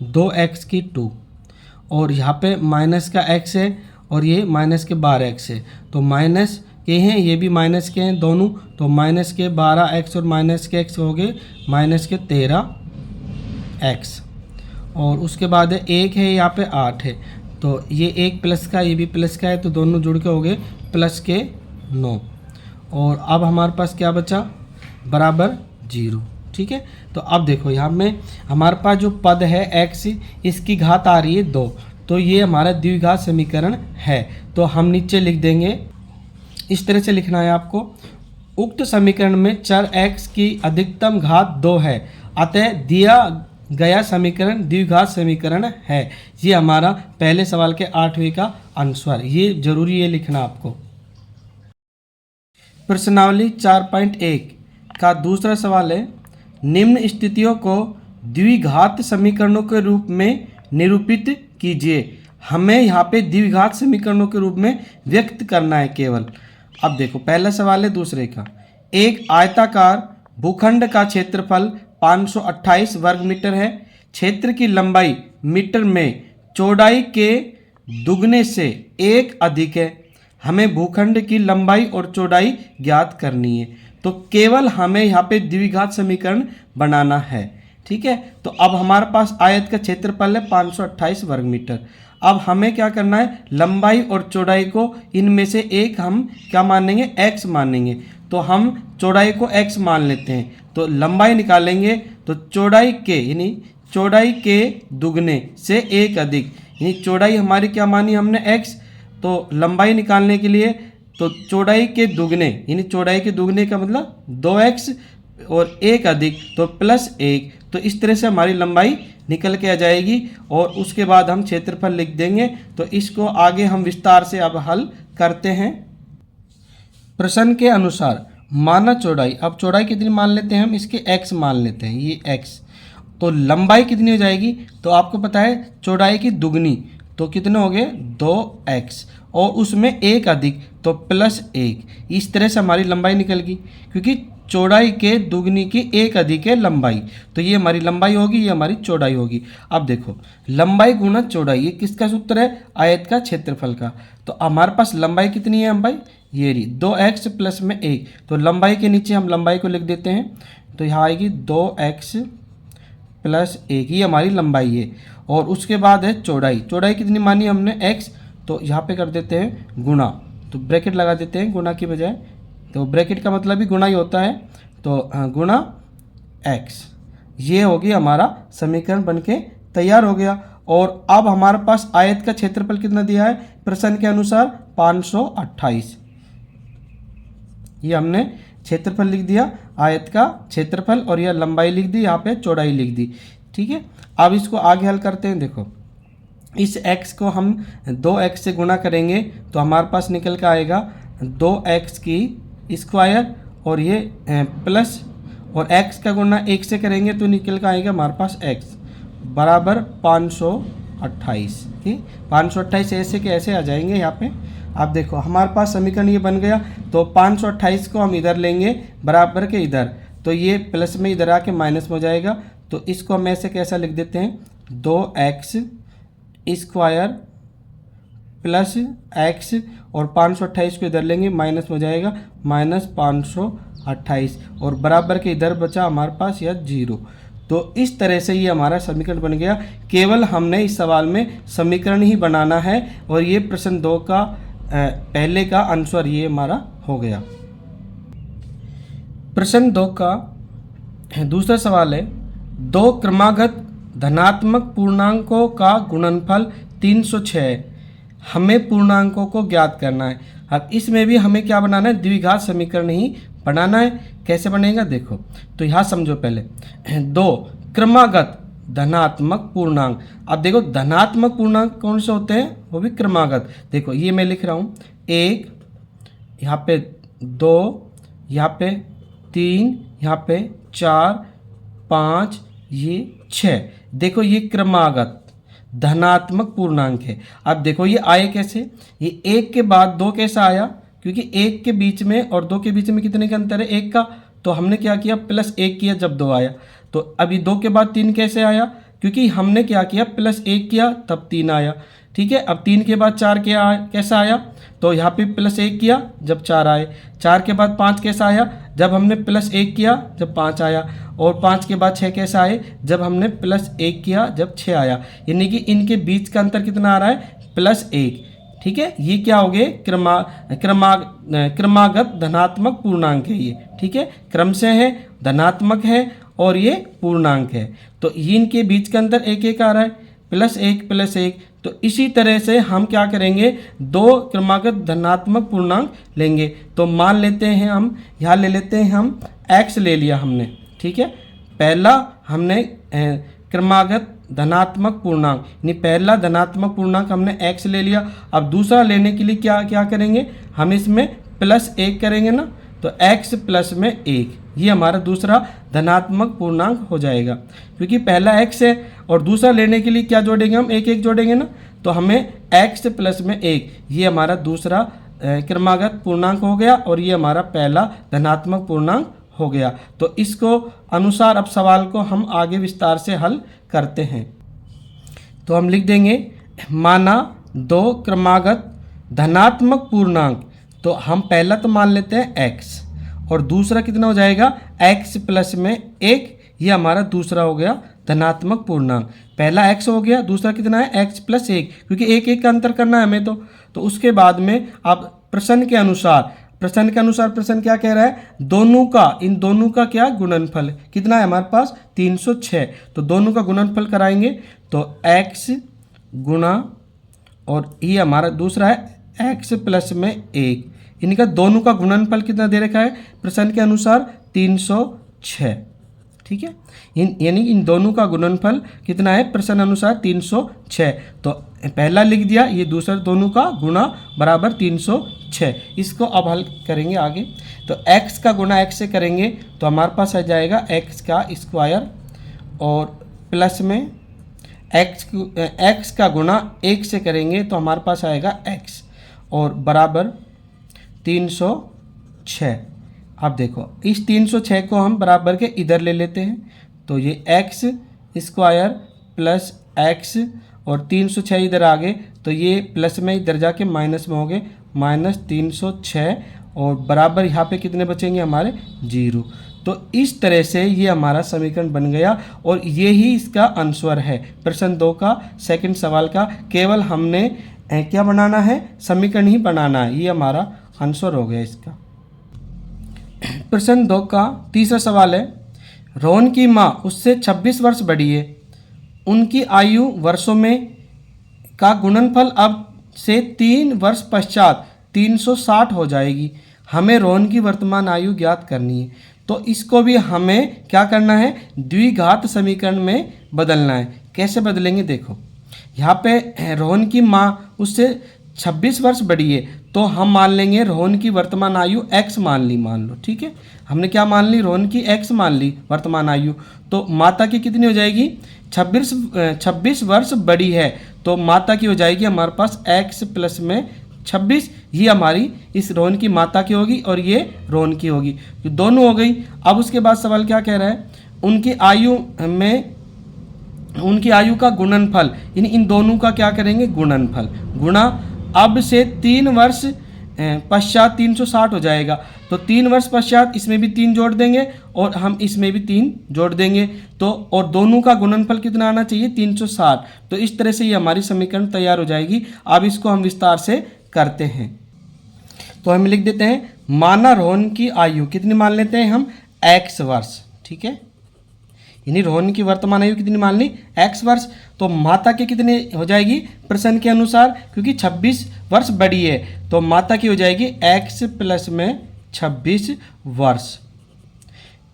2x की 2, और यहाँ पे माइनस का x है और ये माइनस के 12x है, तो माइनस के हैं, ये भी माइनस के हैं दोनों, तो माइनस के 12x और माइनस के x हो गए माइनस के 13x, और उसके बाद है 1 है यहाँ पे 8 है, तो ये एक प्लस का ये भी प्लस का है, तो दोनों जुड़ के हो गए प्लस के 9, और अब हमारे पास क्या बचा बराबर 0। ठीक है, तो अब देखो यहाँ में हमारे पास जो पद है x, इसकी घात आ रही है 2, तो ये हमारा द्विघात समीकरण है। तो हम नीचे लिख देंगे, इस तरह से लिखना है आपको, उक्त समीकरण में चर x की अधिकतम घात 2 है, अतः दिया गया समीकरण द्विघात समीकरण है। ये हमारा पहले सवाल के 8वें का आंसर, ये जरूरी है लिखना आपको। प्रश्नावली 4.1 का दूसरा सवाल है, निम्न स्थितियों को द्विघात समीकरणों के रूप में निरूपित कीजिए। हमें यहाँ पे द्विघात समीकरणों के रूप में व्यक्त करना है केवल। अब देखो, पहला सवाल है दूसरे का, एक आयताकार भूखंड का क्षेत्रफल 528 वर्ग मीटर है, क्षेत्र की लंबाई मीटर में चौड़ाई के दुगने से 1 अधिक है, हमें भूखंड की लंबाई और चौड़ाई ज्ञात करनी है। तो केवल हमें यहाँ पे द्विघात समीकरण बनाना है। ठीक है, तो अब हमारे पास आयत का क्षेत्रफल है 528 वर्ग मीटर। अब हमें क्या करना है, लंबाई और चौड़ाई को इनमें से एक हम क्या मानेंगे, x मानेंगे, तो हम चौड़ाई को x मान लेते हैं, तो लंबाई निकालेंगे, तो चौड़ाई के यानी चौड़ाई के दुगने से 1 अधिक, यानी चौड़ाई हमारी क्या मानी हमने x, तो लंबाई निकालने के लिए तो चौड़ाई के दुगने, यानी चौड़ाई के दुगने का मतलब 2x और 1 अधिक तो +1, तो इस तरह से हमारी लंबाई निकल के आ जाएगी। और उसके बाद हम क्षेत्रफल लिख देंगे। तो इसको आगे हम विस्तार से अब हल करते हैं। प्रश्न के अनुसार माना चौड़ाई, अब चौड़ाई कितनी मान लेते हैं हम, इसके x मान लेते हैं, ये x, तो लंबाई कितनी हो जाएगी, तो आपको पता है चौड़ाई की दुगनी, तो कितने हो गए 2x, और उसमें 1 अधिक तो +1, इस तरह से हमारी लंबाई निकल गई, क्योंकि चौड़ाई के दुगनी की 1 अधिक है लंबाई, तो ये हमारी लंबाई होगी, ये हमारी चौड़ाई होगी। अब देखो लंबाई गुना चौड़ाई, ये किसका सूत्र है, आयत का क्षेत्रफल का। तो हमारे पास लंबाई कितनी है हम भाई, ये रही 2x प्लस में 1, तो लंबाई के नीचे हम लंबाई को लिख देते हैं, तो यहाँ आएगी 2x प्लस 1, ये हमारी लंबाई है। और उसके बाद है चौड़ाई, चौड़ाई कितनी मानी हमने x, तो यहाँ पे कर देते हैं गुना, तो ब्रैकेट लगा देते हैं गुना की बजाय, तो ब्रैकेट का मतलब ही गुना ही होता है, तो गुना x, ये हो गया हमारा समीकरण बनके तैयार हो गया। और अब हमारे पास आयत का क्षेत्रफल कितना दिया है प्रश्न के अनुसार 528, ये हमने क्षेत्रफल लिख दिया, आयत का क्षेत्रफल, और यह लंबाई लिख दी, यहाँ पे चौड़ाई लिख दी। ठीक है, अब इसको आगे हल करते हैं। देखो इस x को हम 2x से गुणा करेंगे तो हमारे पास निकल कर आएगा 2x की स्क्वायर, और ये प्लस, और x का गुणा 1 से करेंगे तो निकल कर आएगा हमारे पास x बराबर 528। ठीक, 528 ऐसे के ऐसे आ जाएंगे यहाँ पे। आप देखो हमारे पास समीकरण ये बन गया, तो 528 को हम इधर लेंगे बराबर के इधर, तो ये प्लस में इधर आके माइनस में हो जाएगा, तो इसको हम ऐसे कैसा लिख देते हैं 2x स्क्वायर प्लस x, और 528 को इधर लेंगे माइनस में हो जाएगा -528, और बराबर के इधर बचा हमारे पास यह 0। तो इस तरह से ये हमारा समीकरण बन गया। केवल हमने इस सवाल में समीकरण ही बनाना है, और ये प्रश्न 2 का पहले का आंसर ये हमारा हो गया। प्रश्न 2 का दूसरा सवाल है, 2 क्रमागत धनात्मक पूर्णांकों का गुणनफल 306 है, हमें पूर्णांकों को ज्ञात करना है। अब इसमें भी हमें क्या बनाना है, द्विघात समीकरण ही बनाना है। कैसे बनेगा देखो, तो यहाँ समझो पहले 2 क्रमागत धनात्मक पूर्णांक। अब देखो धनात्मक पूर्णांक कौन से होते हैं, वो भी क्रमागत। देखो ये मैं लिख रहा हूँ 1, यहाँ पे 2, यहाँ पे 3, यहाँ पे 4, 5, ये 6। देखो ये क्रमागत धनात्मक पूर्णांक है। अब देखो ये आए कैसे, ये 1 के बाद 2 कैसा आया, क्योंकि 1 के बीच में और 2 के बीच में कितने का अंतर है, 1 का, तो हमने क्या किया +1 किया जब 2 आया। तो अभी 2 के बाद 3 कैसे आया, क्योंकि हमने क्या किया +1 किया तब 3 आया। ठीक है, अब 3 के बाद 4 कैसा आया, तो यहाँ पे +1 किया जब 4 आए। 4 के बाद 5 कैसा आया, जब हमने +1 किया जब 5 आया। और 5 के बाद 6 कैसा आए, जब हमने +1 किया जब 6 आया। यानी कि इनके बीच का अंतर कितना आ रहा है, +1। ठीक है, ये क्या हो गए क्रमागत धनात्मक पूर्णांक है ये। ठीक है, क्रम से है, धनात्मक है, और ये पूर्णांक है, तो इनके बीच का अंतर 1 आ रहा है, +1 +1। तो इसी तरह से हम क्या करेंगे, 2 क्रमागत धनात्मक पूर्णांक लेंगे। तो मान लेते हैं हम, यहाँ ले लेते हैं हम x ले लिया हमने। ठीक है, पहला हमने क्रमागत धनात्मक पूर्णांक, यानी पहला धनात्मक पूर्णांक हमने x ले लिया। अब दूसरा लेने के लिए क्या करेंगे, हम इसमें +1 करेंगे ना, तो x प्लस में 1, ये हमारा दूसरा धनात्मक पूर्णांक हो जाएगा। क्योंकि पहला x है और दूसरा लेने के लिए क्या जोड़ेंगे हम, 1 जोड़ेंगे ना, तो हमें x प्लस में 1, ये हमारा दूसरा क्रमागत पूर्णांक हो गया, और ये हमारा पहला धनात्मक पूर्णांक हो गया। तो इसको अनुसार अब सवाल को हम आगे विस्तार से हल करते हैं। तो हम लिख देंगे, माना 2 क्रमागत धनात्मक पूर्णांक, तो हम पहला तो मान लेते हैं x, और दूसरा कितना हो जाएगा x प्लस में 1, ये हमारा दूसरा हो गया धनात्मक पूर्णांक। पहला x हो गया, दूसरा कितना है x प्लस 1, क्योंकि 1 का अंतर करना है हमें। तो उसके बाद में अब प्रश्न के अनुसार प्रश्न क्या कह रहा है, दोनों का, इन दोनों का क्या गुणनफल कितना है हमारे पास 306। तो दोनों का गुणनफल कराएंगे, तो x गुणा, और ये हमारा दूसरा है x प्लस में 1, इनका दोनों का गुणनफल कितना दे रखा है प्रश्न के अनुसार 306। 306। ठीक है, यानी इन दोनों का गुणनफल कितना है प्रश्न अनुसार 306। तो पहला लिख दिया, ये दूसरा दोनों का गुणा बराबर 306। इसको अब हल करेंगे आगे। तो x का गुणा x से करेंगे तो हमारे पास आ जाएगा x का स्क्वायर और प्लस में x का गुणा 1 से करेंगे तो हमारे पास आएगा x और बराबर 306। अब देखो इस 306 को हम बराबर के इधर ले लेते हैं तो ये x स्क्वायर प्लस x और 306 इधर आ गए तो ये प्लस में इधर जाके माइनस में हो गए -306 और बराबर यहाँ पे कितने बचेंगे हमारे 0। तो इस तरह से ये हमारा समीकरण बन गया और ये ही इसका आंसर है प्रश्न 2 का सेकंड सवाल का। केवल हमने क्या बनाना है, समीकरण ही बनाना है, ये हमारा आंसर हो गया इसका। प्रश्न 2 का तीसरा सवाल है, रोहन की माँ उससे 26 वर्ष बड़ी है, उनकी आयु वर्षों में का गुणनफल अब से 3 वर्ष पश्चात 360 हो जाएगी। हमें रोहन की वर्तमान आयु ज्ञात करनी है। तो इसको भी हमें क्या करना है, द्विघात समीकरण में बदलना है। कैसे बदलेंगे देखो, यहाँ पे रोहन की माँ उससे 26 वर्ष बड़ी है तो हम मान लेंगे रोहन की वर्तमान आयु x मान लो। ठीक है, हमने क्या मान ली, रोहन की x मान ली वर्तमान आयु। तो माता की कितनी हो जाएगी, 26 वर्ष बड़ी है तो माता की हो जाएगी हमारे पास x प्लस में 26। ये हमारी इस रोहन की माता की होगी और ये रोहन की होगी, तो दोनों हो गई। अब उसके बाद सवाल क्या कह रहा है, उनकी आयु का गुणनफल, यानी इन दोनों का क्या करेंगे गुणनफल, गुणा अब से 3 वर्ष पश्चात 360 हो जाएगा। तो 3 वर्ष पश्चात इसमें भी 3 जोड़ देंगे और हम इसमें भी 3 जोड़ देंगे तो और दोनों का गुणनफल कितना आना चाहिए 360। तो इस तरह से ये हमारी समीकरण तैयार हो जाएगी। अब इसको हम विस्तार से करते हैं तो हम लिख देते हैं, माना रोहन की आयु कितनी मान लेते हैं हम x वर्ष। ठीक है, यानी रोहन की वर्तमान आयु कितनी मान ली x वर्ष। तो माता की कितनी हो जाएगी प्रश्न के अनुसार, क्योंकि 26 वर्ष बड़ी है तो माता की हो जाएगी x प्लस में 26 वर्ष।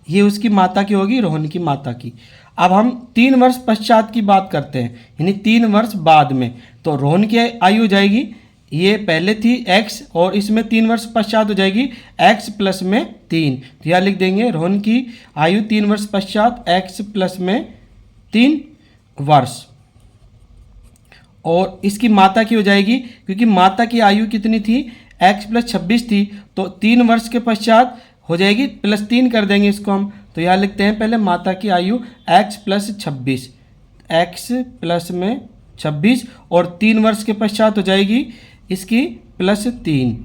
ये उसकी माता की होगी, रोहन की माता की। अब हम 3 वर्ष पश्चात की बात करते हैं, यानी 3 वर्ष बाद में। तो रोहन की आयु हो जाएगी, ये पहले थी x और इसमें 3 वर्ष पश्चात हो जाएगी x प्लस में 3। तो यहाँ लिख देंगे रोहन की आयु 3 वर्ष पश्चात x प्लस में 3 वर्ष और इसकी माता की हो जाएगी, क्योंकि माता की आयु कितनी थी x प्लस 26 थी तो 3 वर्ष के पश्चात हो जाएगी +3 कर देंगे इसको हम। तो यहाँ लिखते हैं पहले माता की आयु x प्लस 26, x प्लस में 26 और 3 वर्ष के पश्चात हो जाएगी इसकी +3।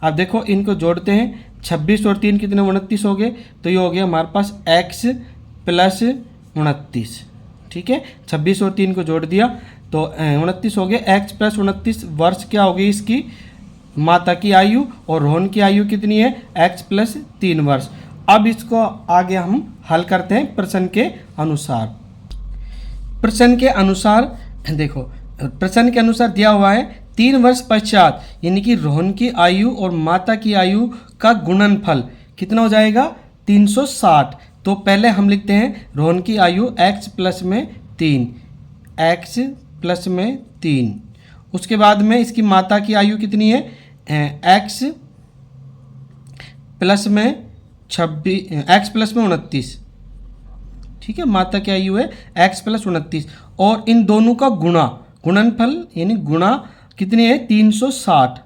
अब देखो इनको जोड़ते हैं, 26 और 3 कितने 29 हो गए। तो ये हो गया हमारे पास x प्लस 29। ठीक है, 26 और 3 को जोड़ दिया तो 29 हो गया। x प्लस 29 वर्ष क्या हो गई इसकी माता की आयु और रोहन की आयु कितनी है x प्लस 3 वर्ष। अब इसको आगे हम हल करते हैं प्रश्न के अनुसार। प्रश्न के अनुसार देखो, प्रश्न के अनुसार दिया हुआ है 3 वर्ष पश्चात यानी कि रोहन की आयु और माता की आयु का गुणनफल कितना हो जाएगा 360। तो पहले हम लिखते हैं रोहन की आयु x प्लस में 3, x प्लस में 3। उसके बाद में इसकी माता की आयु कितनी है x प्लस में 29। ठीक है, माता की आयु है x प्लस 29 और इन दोनों का गुणनफल यानी गुणा कितनी है 360।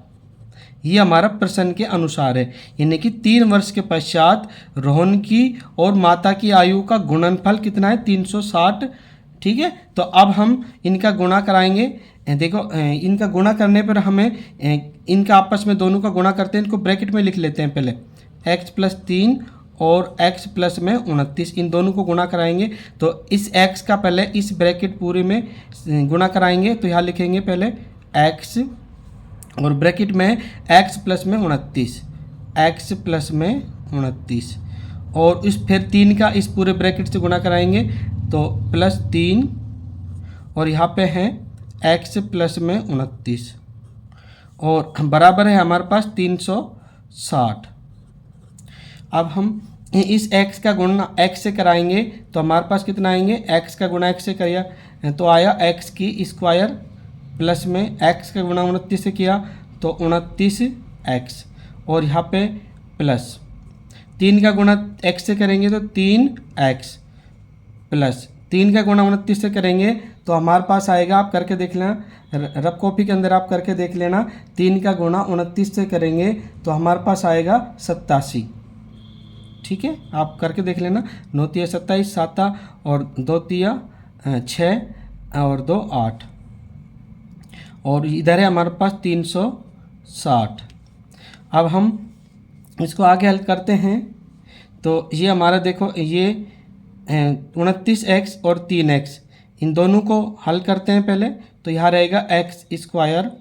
ये हमारा प्रश्न के अनुसार है, यानी कि 3 वर्ष के पश्चात रोहन की और माता की आयु का गुणनफल कितना है 360। ठीक है, तो अब हम इनका गुणा कराएंगे। देखो इनका गुणा करने पर हमें इनका आपस में दोनों का गुणा करते हैं, इनको ब्रैकेट में लिख लेते हैं पहले x प्लस 3 और x प्लस में 29, इन दोनों को गुणा कराएंगे। तो इस x का पहले इस ब्रैकेट पूरे में गुणा कराएंगे तो यहाँ लिखेंगे पहले x और ब्रैकेट में x प्लस में 29, x प्लस में 29 और इस फिर 3 का इस पूरे ब्रैकेट से गुणा कराएंगे तो +3 और यहाँ पे है x प्लस में 29 और बराबर है हमारे पास 360। अब हम इस x का गुणा x से कराएंगे तो हमारे पास कितना आएंगे, x का गुणा x से किया तो आया x की स्क्वायर प्लस में x का गुणा 29 से किया तो 29x और यहाँ पे प्लस 3 का गुणा x से करेंगे तो 3x प्लस 3 का गुणा 29 से करेंगे तो हमारे पास आएगा, आप करके देख लेना, रफ कॉपी के अंदर आप करके देख लेना, 3 का गुणा 29 से करेंगे तो हमारे पास आएगा 87। ठीक है, आप करके देख लेना, 9 तिया 27, 7 और 2 तिया 6 और 2 8 और इधर है हमारे पास 360। अब हम इसको आगे हल करते हैं तो ये हमारा देखो ये 29x और 3x, इन दोनों को हल करते हैं पहले तो यहाँ रहेगा x स्क्वायर,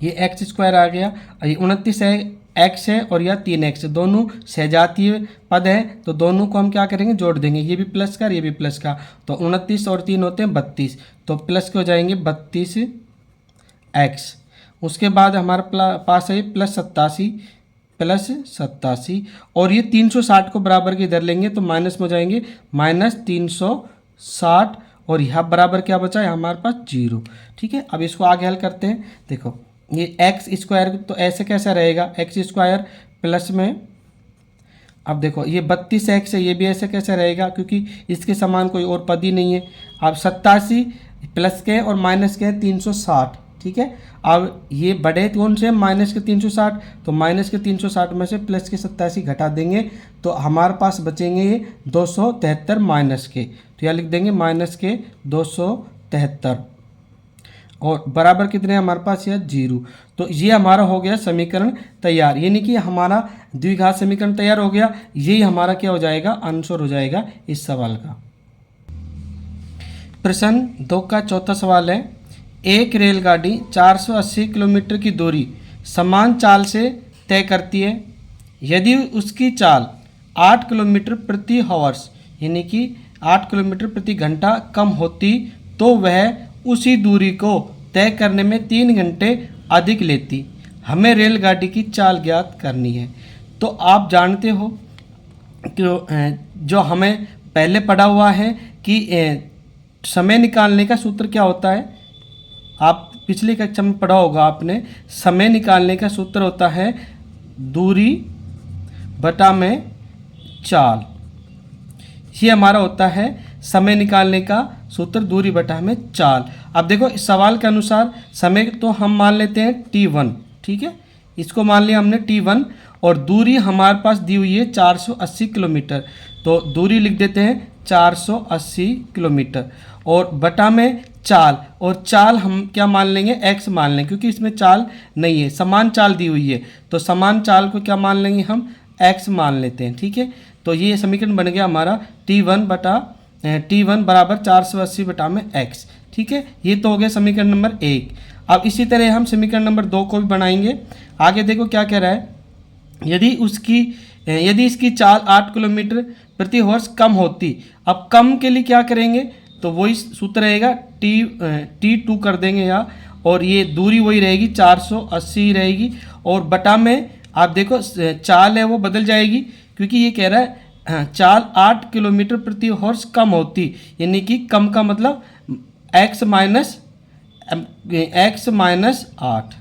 ये x स्क्वायर आ गया, ये 29 है x है और यह 3x, दोनों सजातीय पद है तो दोनों को हम क्या करेंगे, जोड़ देंगे, ये भी प्लस का ये भी प्लस का, तो 29 और 3 होते हैं 32, तो प्लस के हो जाएंगे 32x। उसके बाद हमारे पास है प्लस 87 और ये 360 को बराबर के इधर लेंगे तो माइनस में हो जाएंगे -360 और यहाँ बराबर क्या बचा है हमारे पास 0। ठीक है, अब इसको आगे हल करते हैं। देखो ये x स्क्वायर तो ऐसे कैसा रहेगा, x स्क्वायर प्लस में, अब देखो ये 32x है, ये भी ऐसे कैसे रहेगा क्योंकि इसके समान कोई और पद ही नहीं है। अब 87 प्लस के और माइनस के 360। ठीक है, अब ये बड़े कौन से, माइनस के 360, तो माइनस के 360 में से प्लस के 87 घटा देंगे तो हमारे पास बचेंगे ये 273 माइनस के, तो यहाँ लिख देंगे माइनस के 273 और बराबर कितने हमारे पास यह 0। तो ये हमारा हो गया समीकरण तैयार, यानी कि हमारा द्विघात समीकरण तैयार हो गया। यही हमारा क्या हो जाएगा, आंसर हो जाएगा इस सवाल का। प्रश्न 2 का चौथा सवाल है, एक रेलगाड़ी 480 किलोमीटर की दूरी समान चाल से तय करती है। यदि उसकी चाल 8 किलोमीटर प्रति हावर्स यानी कि 8 किलोमीटर प्रति घंटा कम होती तो वह उसी दूरी को तय करने में 3 घंटे अधिक लेती। हमें रेलगाड़ी की चाल ज्ञात करनी है। तो आप जानते हो कि जो हमें पहले पढ़ा हुआ है कि समय निकालने का सूत्र क्या होता है, आप पिछली कक्षा में पढ़ा होगा आपने, समय निकालने का सूत्र होता है दूरी बटा में चाल। ये हमारा होता है समय निकालने का सूत्र, दूरी बटा में चाल। अब देखो इस सवाल के अनुसार समय तो हम मान लेते हैं t1। ठीक है, इसको मान लिया हमने t1 और दूरी हमारे पास दी हुई है 480 किलोमीटर, तो दूरी लिख देते हैं 480 किलोमीटर और बटा में चाल, और चाल हम क्या मान लेंगे, x मान लेंगे क्योंकि इसमें चाल नहीं है, समान चाल दी हुई है तो समान चाल को क्या मान लेंगे हम, x मान लेते हैं। ठीक है, तो ये समीकरण बन गया हमारा t1 बराबर 480 बटा में x। ठीक है, ये तो हो गया समीकरण नंबर 1। अब इसी तरह हम समीकरण नंबर 2 को भी बनाएंगे। आगे देखो क्या कह रहा है, यदि इसकी चाल 8 किलोमीटर प्रति हावर्स कम होती। अब कम के लिए क्या करेंगे, तो वही सूत्र रहेगा t2 कर देंगे यहाँ, और ये दूरी वही रहेगी 480 रहेगी और बटा में आप देखो चाल है वो बदल जाएगी क्योंकि ये कह रहा है चाल 8 किलोमीटर प्रति हावर्स कम होती, यानी कि कम का मतलब x माइनस 8।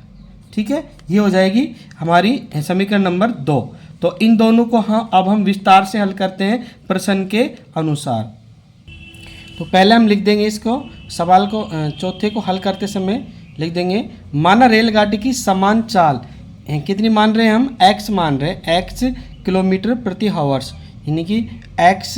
ठीक है, ये हो जाएगी हमारी समीकरण नंबर 2। तो इन दोनों को अब हम विस्तार से हल करते हैं प्रश्न के अनुसार। तो पहले हम लिख देंगे इसको, सवाल को चौथे को हल करते समय लिख देंगे, माना रेलगाड़ी की समान चाल कितनी मान रहे हैं हम, x मान रहे हैं, x किलोमीटर प्रति हावर्स यानी कि x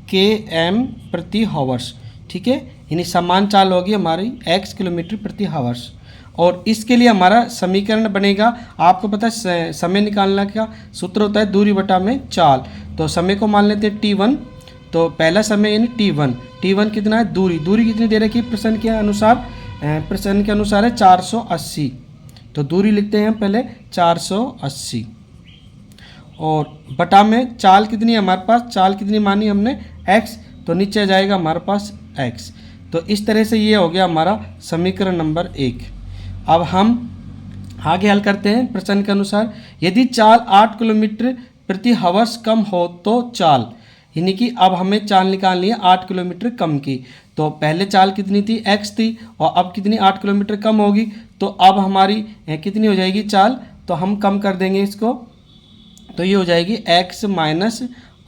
km प्रति हावर्स। ठीक है, यानी समान चाल होगी हमारी x किलोमीटर प्रति हावर्स, और इसके लिए हमारा समीकरण बनेगा, आपको पता है समय निकालने का सूत्र होता है दूरी बटा में चाल। तो समय को मान लेते हैं t1, तो पहला समय यानी t1 कितना है, दूरी कितनी दे रखी है प्रश्न के अनुसार है 480, तो दूरी लिखते हैं पहले 480 और बटा में चाल कितनी है हमारे पास, चाल कितनी मानी हमने x, तो नीचे आ जाएगा हमारे पास x। तो इस तरह से ये हो गया हमारा समीकरण नंबर 1। अब हम आगे हल करते हैं प्रश्न के अनुसार, यदि चाल 8 किलोमीटर प्रति हावर्स कम हो तो चाल, यानी कि अब हमें चाल निकालनी है 8 किलोमीटर कम की। तो पहले चाल कितनी थी, x थी, और अब कितनी 8 किलोमीटर कम होगी, तो अब हमारी कितनी हो जाएगी चाल, तो हम कम कर देंगे इसको, तो ये हो जाएगी x माइनस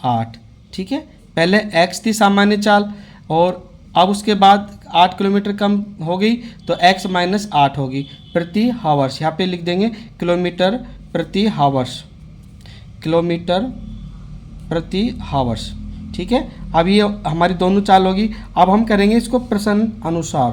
8। ठीक है, पहले x थी सामान्य चाल, और अब उसके बाद 8 किलोमीटर कम हो गई तो x माइनस 8 होगी प्रति हावर्स। यहाँ पे लिख देंगे किलोमीटर प्रति हावर्स, किलोमीटर प्रति हावर्स। ठीक है, अब ये हमारी दोनों चाल होगी। अब हम करेंगे इसको प्रश्न अनुसार।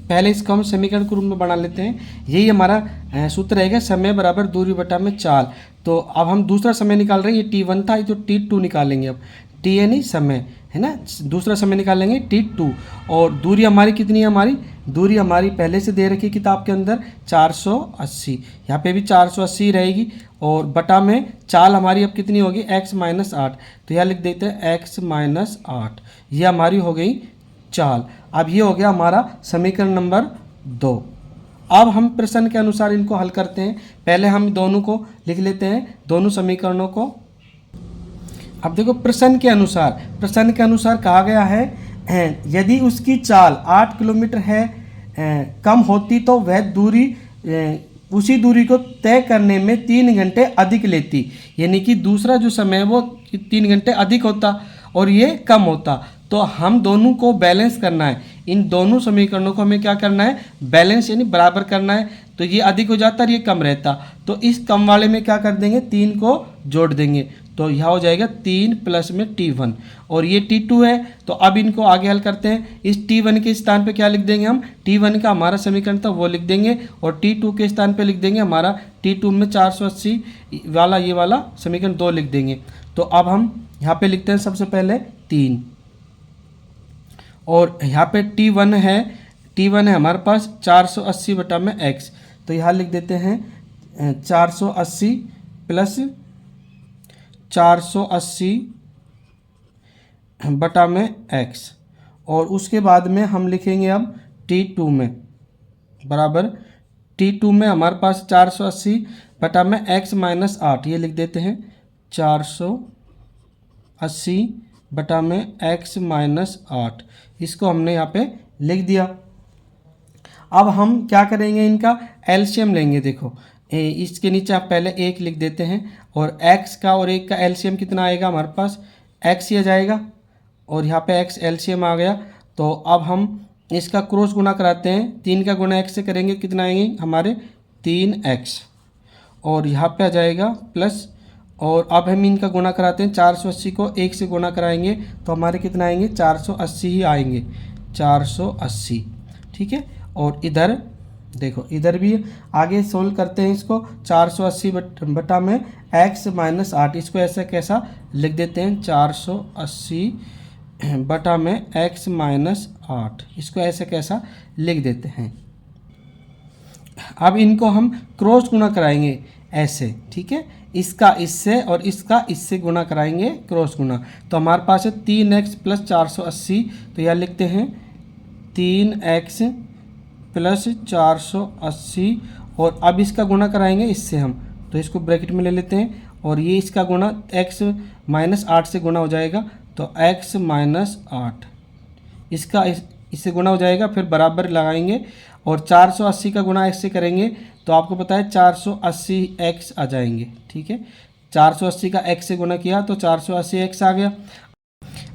पहले इसको हम समीकरण के रूप में बना लेते हैं। यही हमारा सूत्र रहेगा, समय बराबर दूरी बटा में चाल। तो अब हम दूसरा समय निकाल रहे हैं, ये t1 था, ये तो t2 निकालेंगे। अब t यानी समय है ना, दूसरा समय निकालेंगे t2। और दूरी हमारी कितनी है, हमारी दूरी हमारी पहले से दे रखी किताब के अंदर 480, यहाँ पे भी 480 रहेगी, और बटा में चाल हमारी अब कितनी होगी, x माइनस 8। तो यहाँ लिख देते हैं x माइनस 8, ये हमारी हो गई चाल। अब ये हो गया हमारा समीकरण नंबर 2। अब हम प्रश्न के अनुसार इनको हल करते हैं। पहले हम दोनों को लिख लेते हैं, दोनों समीकरणों को। अब देखो प्रश्न के अनुसार कहा गया है यदि उसकी चाल 8 किलोमीटर है कम होती तो वह दूरी उसी दूरी को तय करने में 3 घंटे अधिक लेती, यानी कि दूसरा जो समय है वो 3 घंटे अधिक होता और ये कम होता। तो हम दोनों को बैलेंस करना है, इन दोनों समीकरणों को हमें क्या करना है, बैलेंस यानी बराबर करना है। तो ये अधिक हो जाता और ये कम रहता, तो इस कम वाले में क्या कर देंगे, 3 को जोड़ देंगे, तो यह हो जाएगा 3 प्लस में t1, और ये t2 है। तो अब इनको आगे हल करते हैं। इस t1 के स्थान पे क्या लिख देंगे हम, t1 का हमारा समीकरण था वो लिख देंगे, और t2 के स्थान पे लिख देंगे हमारा t2 में 480 वाला ये वाला समीकरण 2 लिख देंगे। तो अब हम यहाँ पे लिखते हैं सबसे पहले 3, और यहाँ पे t1 है हमारे पास 480 बटा में x, तो यहाँ लिख देते हैं 480 प्लस 480 बटा में x, और उसके बाद में हम लिखेंगे अब t2 में बराबर, t2 में हमारे पास 480 बटा में x माइनस 8, ये लिख देते हैं 480 बटा में x माइनस 8, इसको हमने यहाँ पे लिख दिया। अब हम क्या करेंगे, इनका एलसीएम लेंगे। देखो इसके नीचे आप पहले 1 लिख देते हैं, और x का और 1 का एलसीएम कितना आएगा हमारे पास, x ही आ जाएगा, और यहाँ पे x एलसीएम आ गया। तो अब हम इसका क्रॉस गुना कराते हैं, 3 का गुना x से करेंगे, कितना आएंगे हमारे 3x, और यहाँ पे आ जाएगा प्लस, और अब हम इनका गुना कराते हैं, 480 को 1 से गुना कराएंगे तो हमारे कितना आएंगे, 480 ही आएंगे, 480। ठीक है, और इधर देखो इधर भी आगे सोल्व करते हैं इसको, 480 बटा में x माइनस 8, इसको ऐसा कैसा लिख देते हैं, 480 बटा में x माइनस 8, इसको ऐसे कैसा लिख देते हैं। अब इनको हम क्रॉस गुना कराएंगे ऐसे, ठीक है, इसका इससे और इसका इससे गुना कराएंगे क्रॉस गुना, तो हमारे पास है 3x प्लस 480, तो यह लिखते हैं 3x प्लस 480, और अब इसका गुना कराएंगे इससे हम, तो इसको ब्रैकेट में ले लेते हैं, और ये इसका गुना x माइनस 8 से गुना हो जाएगा, तो x माइनस 8, इसका इससे गुना हो जाएगा, फिर बराबर लगाएंगे, और 480 का गुना x से करेंगे तो आपको पता है 480x आ जाएंगे। ठीक है, 480 का x से गुना किया तो 480x आ गया।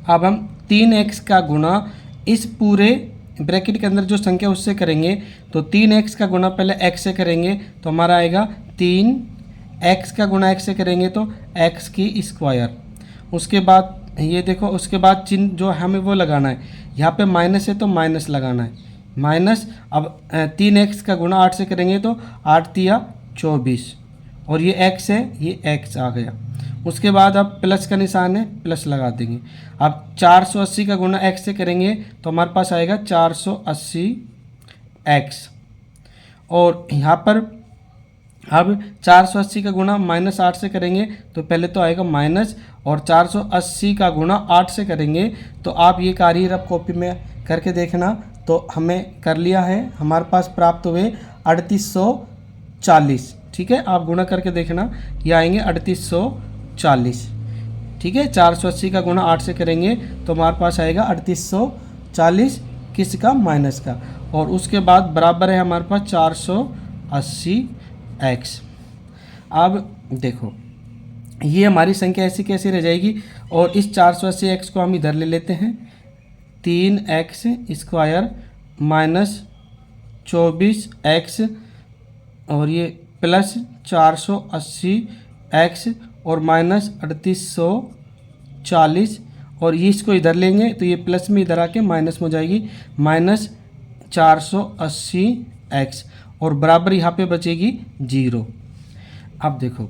अब हम 3x का गुना इस पूरे ब्रैकेट के अंदर जो संख्या उससे करेंगे, तो 3x का गुना पहले x से करेंगे तो हमारा आएगा 3x का गुना x से करेंगे तो x की स्क्वायर। उसके बाद ये देखो, उसके बाद चिन्ह जो हमें वो लगाना है, यहाँ पे माइनस है तो माइनस लगाना है, माइनस। अब 3x का गुना 8 से करेंगे तो 8 तिया 24, और ये x है, ये x आ गया। उसके बाद अब प्लस का निशान है, प्लस लगा देंगे। अब 480 का गुना x से करेंगे तो हमारे पास आएगा 480x, और यहाँ पर अब 480 का गुना माइनस 8 से करेंगे तो पहले तो आएगा माइनस, और 480 का गुना 8 से करेंगे तो आप ये कार्य रब कॉपी में करके देखना। तो हमें कर लिया है, हमारे पास प्राप्त हुए 3840। ठीक है, आप गुणा करके देखना, ये आएंगे 3840। ठीक है, 480 का गुणा 8 से करेंगे तो हमारे पास आएगा 3840, किसका, माइनस का। और उसके बाद बराबर है हमारे पास 480x। अब देखो ये हमारी संख्या ऐसी कैसी रह जाएगी, और इस 480x को हम इधर ले लेते हैं, 3x² माइनस 24x और ये प्लस 480x और माइनस 3840, और ये इसको इधर लेंगे तो ये प्लस में इधर आके माइनस में हो जाएगी, माइनस 480x और बराबर यहाँ पे बचेगी 0। अब देखो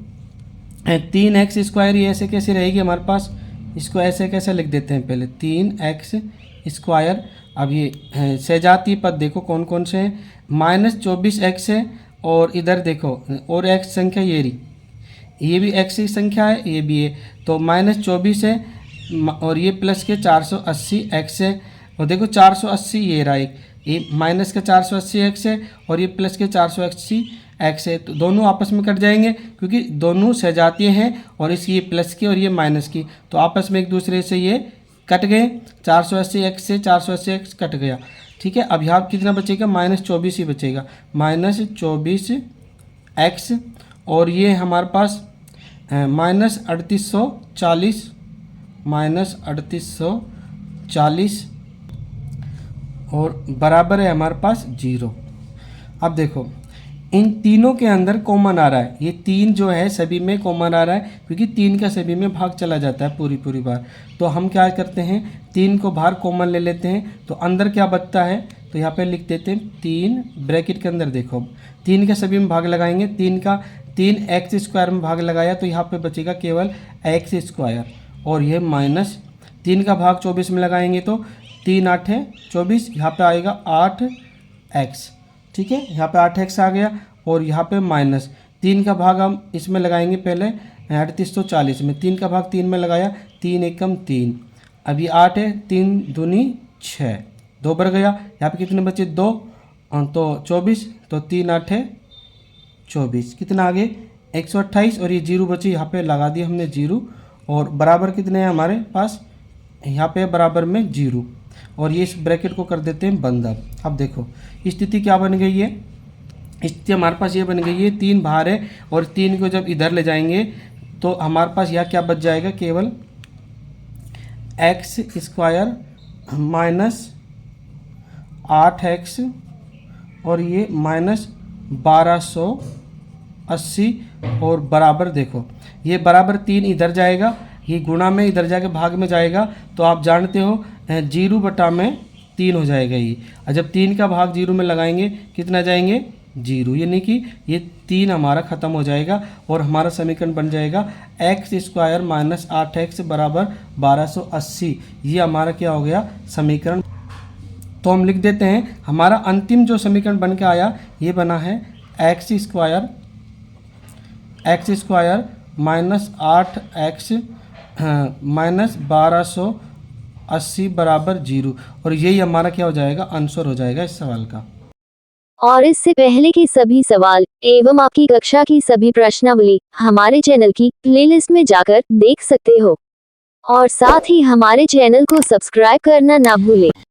3x² ये ऐसे कैसे रहेगी हमारे पास, इसको ऐसे कैसे लिख देते हैं, पहले 3x²। अब ये सजातीय पद देखो कौन कौन से हैं, -24x है, और इधर देखो और x संख्या ये रही, ये भी x की संख्या है, ये भी है, तो -24 है और ये प्लस के 480x है। और देखो 480 ये रहा एक, ये माइनस का 480x है और ये प्लस के 480x है, तो दोनों आपस में कट जाएंगे क्योंकि दोनों सजातीय हैं, और इस ये प्लस की और ये माइनस की, तो आपस में एक दूसरे से ये कट गए, 480x से 480x कट गया। ठीक है, अब यहाँ कितना बचेगा, -24 ही बचेगा, -24x, और ये हमारे पास -3840 और बराबर है हमारे पास 0। अब देखो इन तीनों के अंदर कॉमन आ रहा है, ये 3 जो है सभी में कॉमन आ रहा है क्योंकि 3 का सभी में भाग चला जाता है पूरी बार। तो हम क्या करते हैं, 3 को बाहर कॉमन ले लेते हैं, तो अंदर क्या बचता है, तो यहाँ पे लिख देते हैं 3 ब्रैकेट के अंदर। देखो 3 का सभी में भाग लगाएंगे, 3x² में भाग लगाया तो यहाँ पे बचेगा केवल x², और ये माइनस 3 का भाग 24 में लगाएंगे तो 3 8 है 24, यहाँ पे आएगा 8x। ठीक है, यहाँ पे 8x आ गया, और यहाँ पे माइनस 3 का भाग हम इसमें लगाएंगे पहले 3840 में, 3 का भाग 3 में लगाया, 3 एकम 3, अभी 8 है, 3 दूनी 6, 2 बढ़ गया, यहाँ पे कितने बचे 2, तो 24, तो 3 8 है 24, कितना आगे 128, और ये 0 बची, यहाँ पे लगा दिया हमने 0, और बराबर कितने हैं हमारे पास, यहाँ पे बराबर में 0, और ये इस ब्रैकेट को कर देते हैं बंद। अब देखो स्थिति क्या बन गई है, स्थिति हमारे पास ये बन गई है, 3 बाहर है और 3 को जब इधर ले जाएंगे तो हमारे पास यह क्या बच जाएगा, केवल x² माइनस 8x और ये माइनस 1280, और बराबर देखो ये बराबर 3 इधर जाएगा, ये गुणा में इधर जाके भाग में जाएगा, तो आप जानते हो 0/3 हो जाएगा ये, और जब 3 का भाग 0 में लगाएंगे कितना जाएंगे 0, यानी कि ये 3 हमारा ख़त्म हो जाएगा, और हमारा समीकरण बन जाएगा x² माइनस 8x बराबर 1280। ये हमारा क्या हो गया समीकरण। तो हम लिख देते हैं हमारा अंतिम जो समीकरण बन के आया ये बना है x² माइनस 8x माइनस 1280 बराबर 0, और यही हमारा क्या हो जाएगा, आंसर हो जाएगा इस सवाल का। और इससे पहले के सभी सवाल एवं आपकी कक्षा की सभी प्रश्नावली हमारे चैनल की प्लेलिस्ट में जाकर देख सकते हो, और साथ ही हमारे चैनल को सब्सक्राइब करना ना भूलें।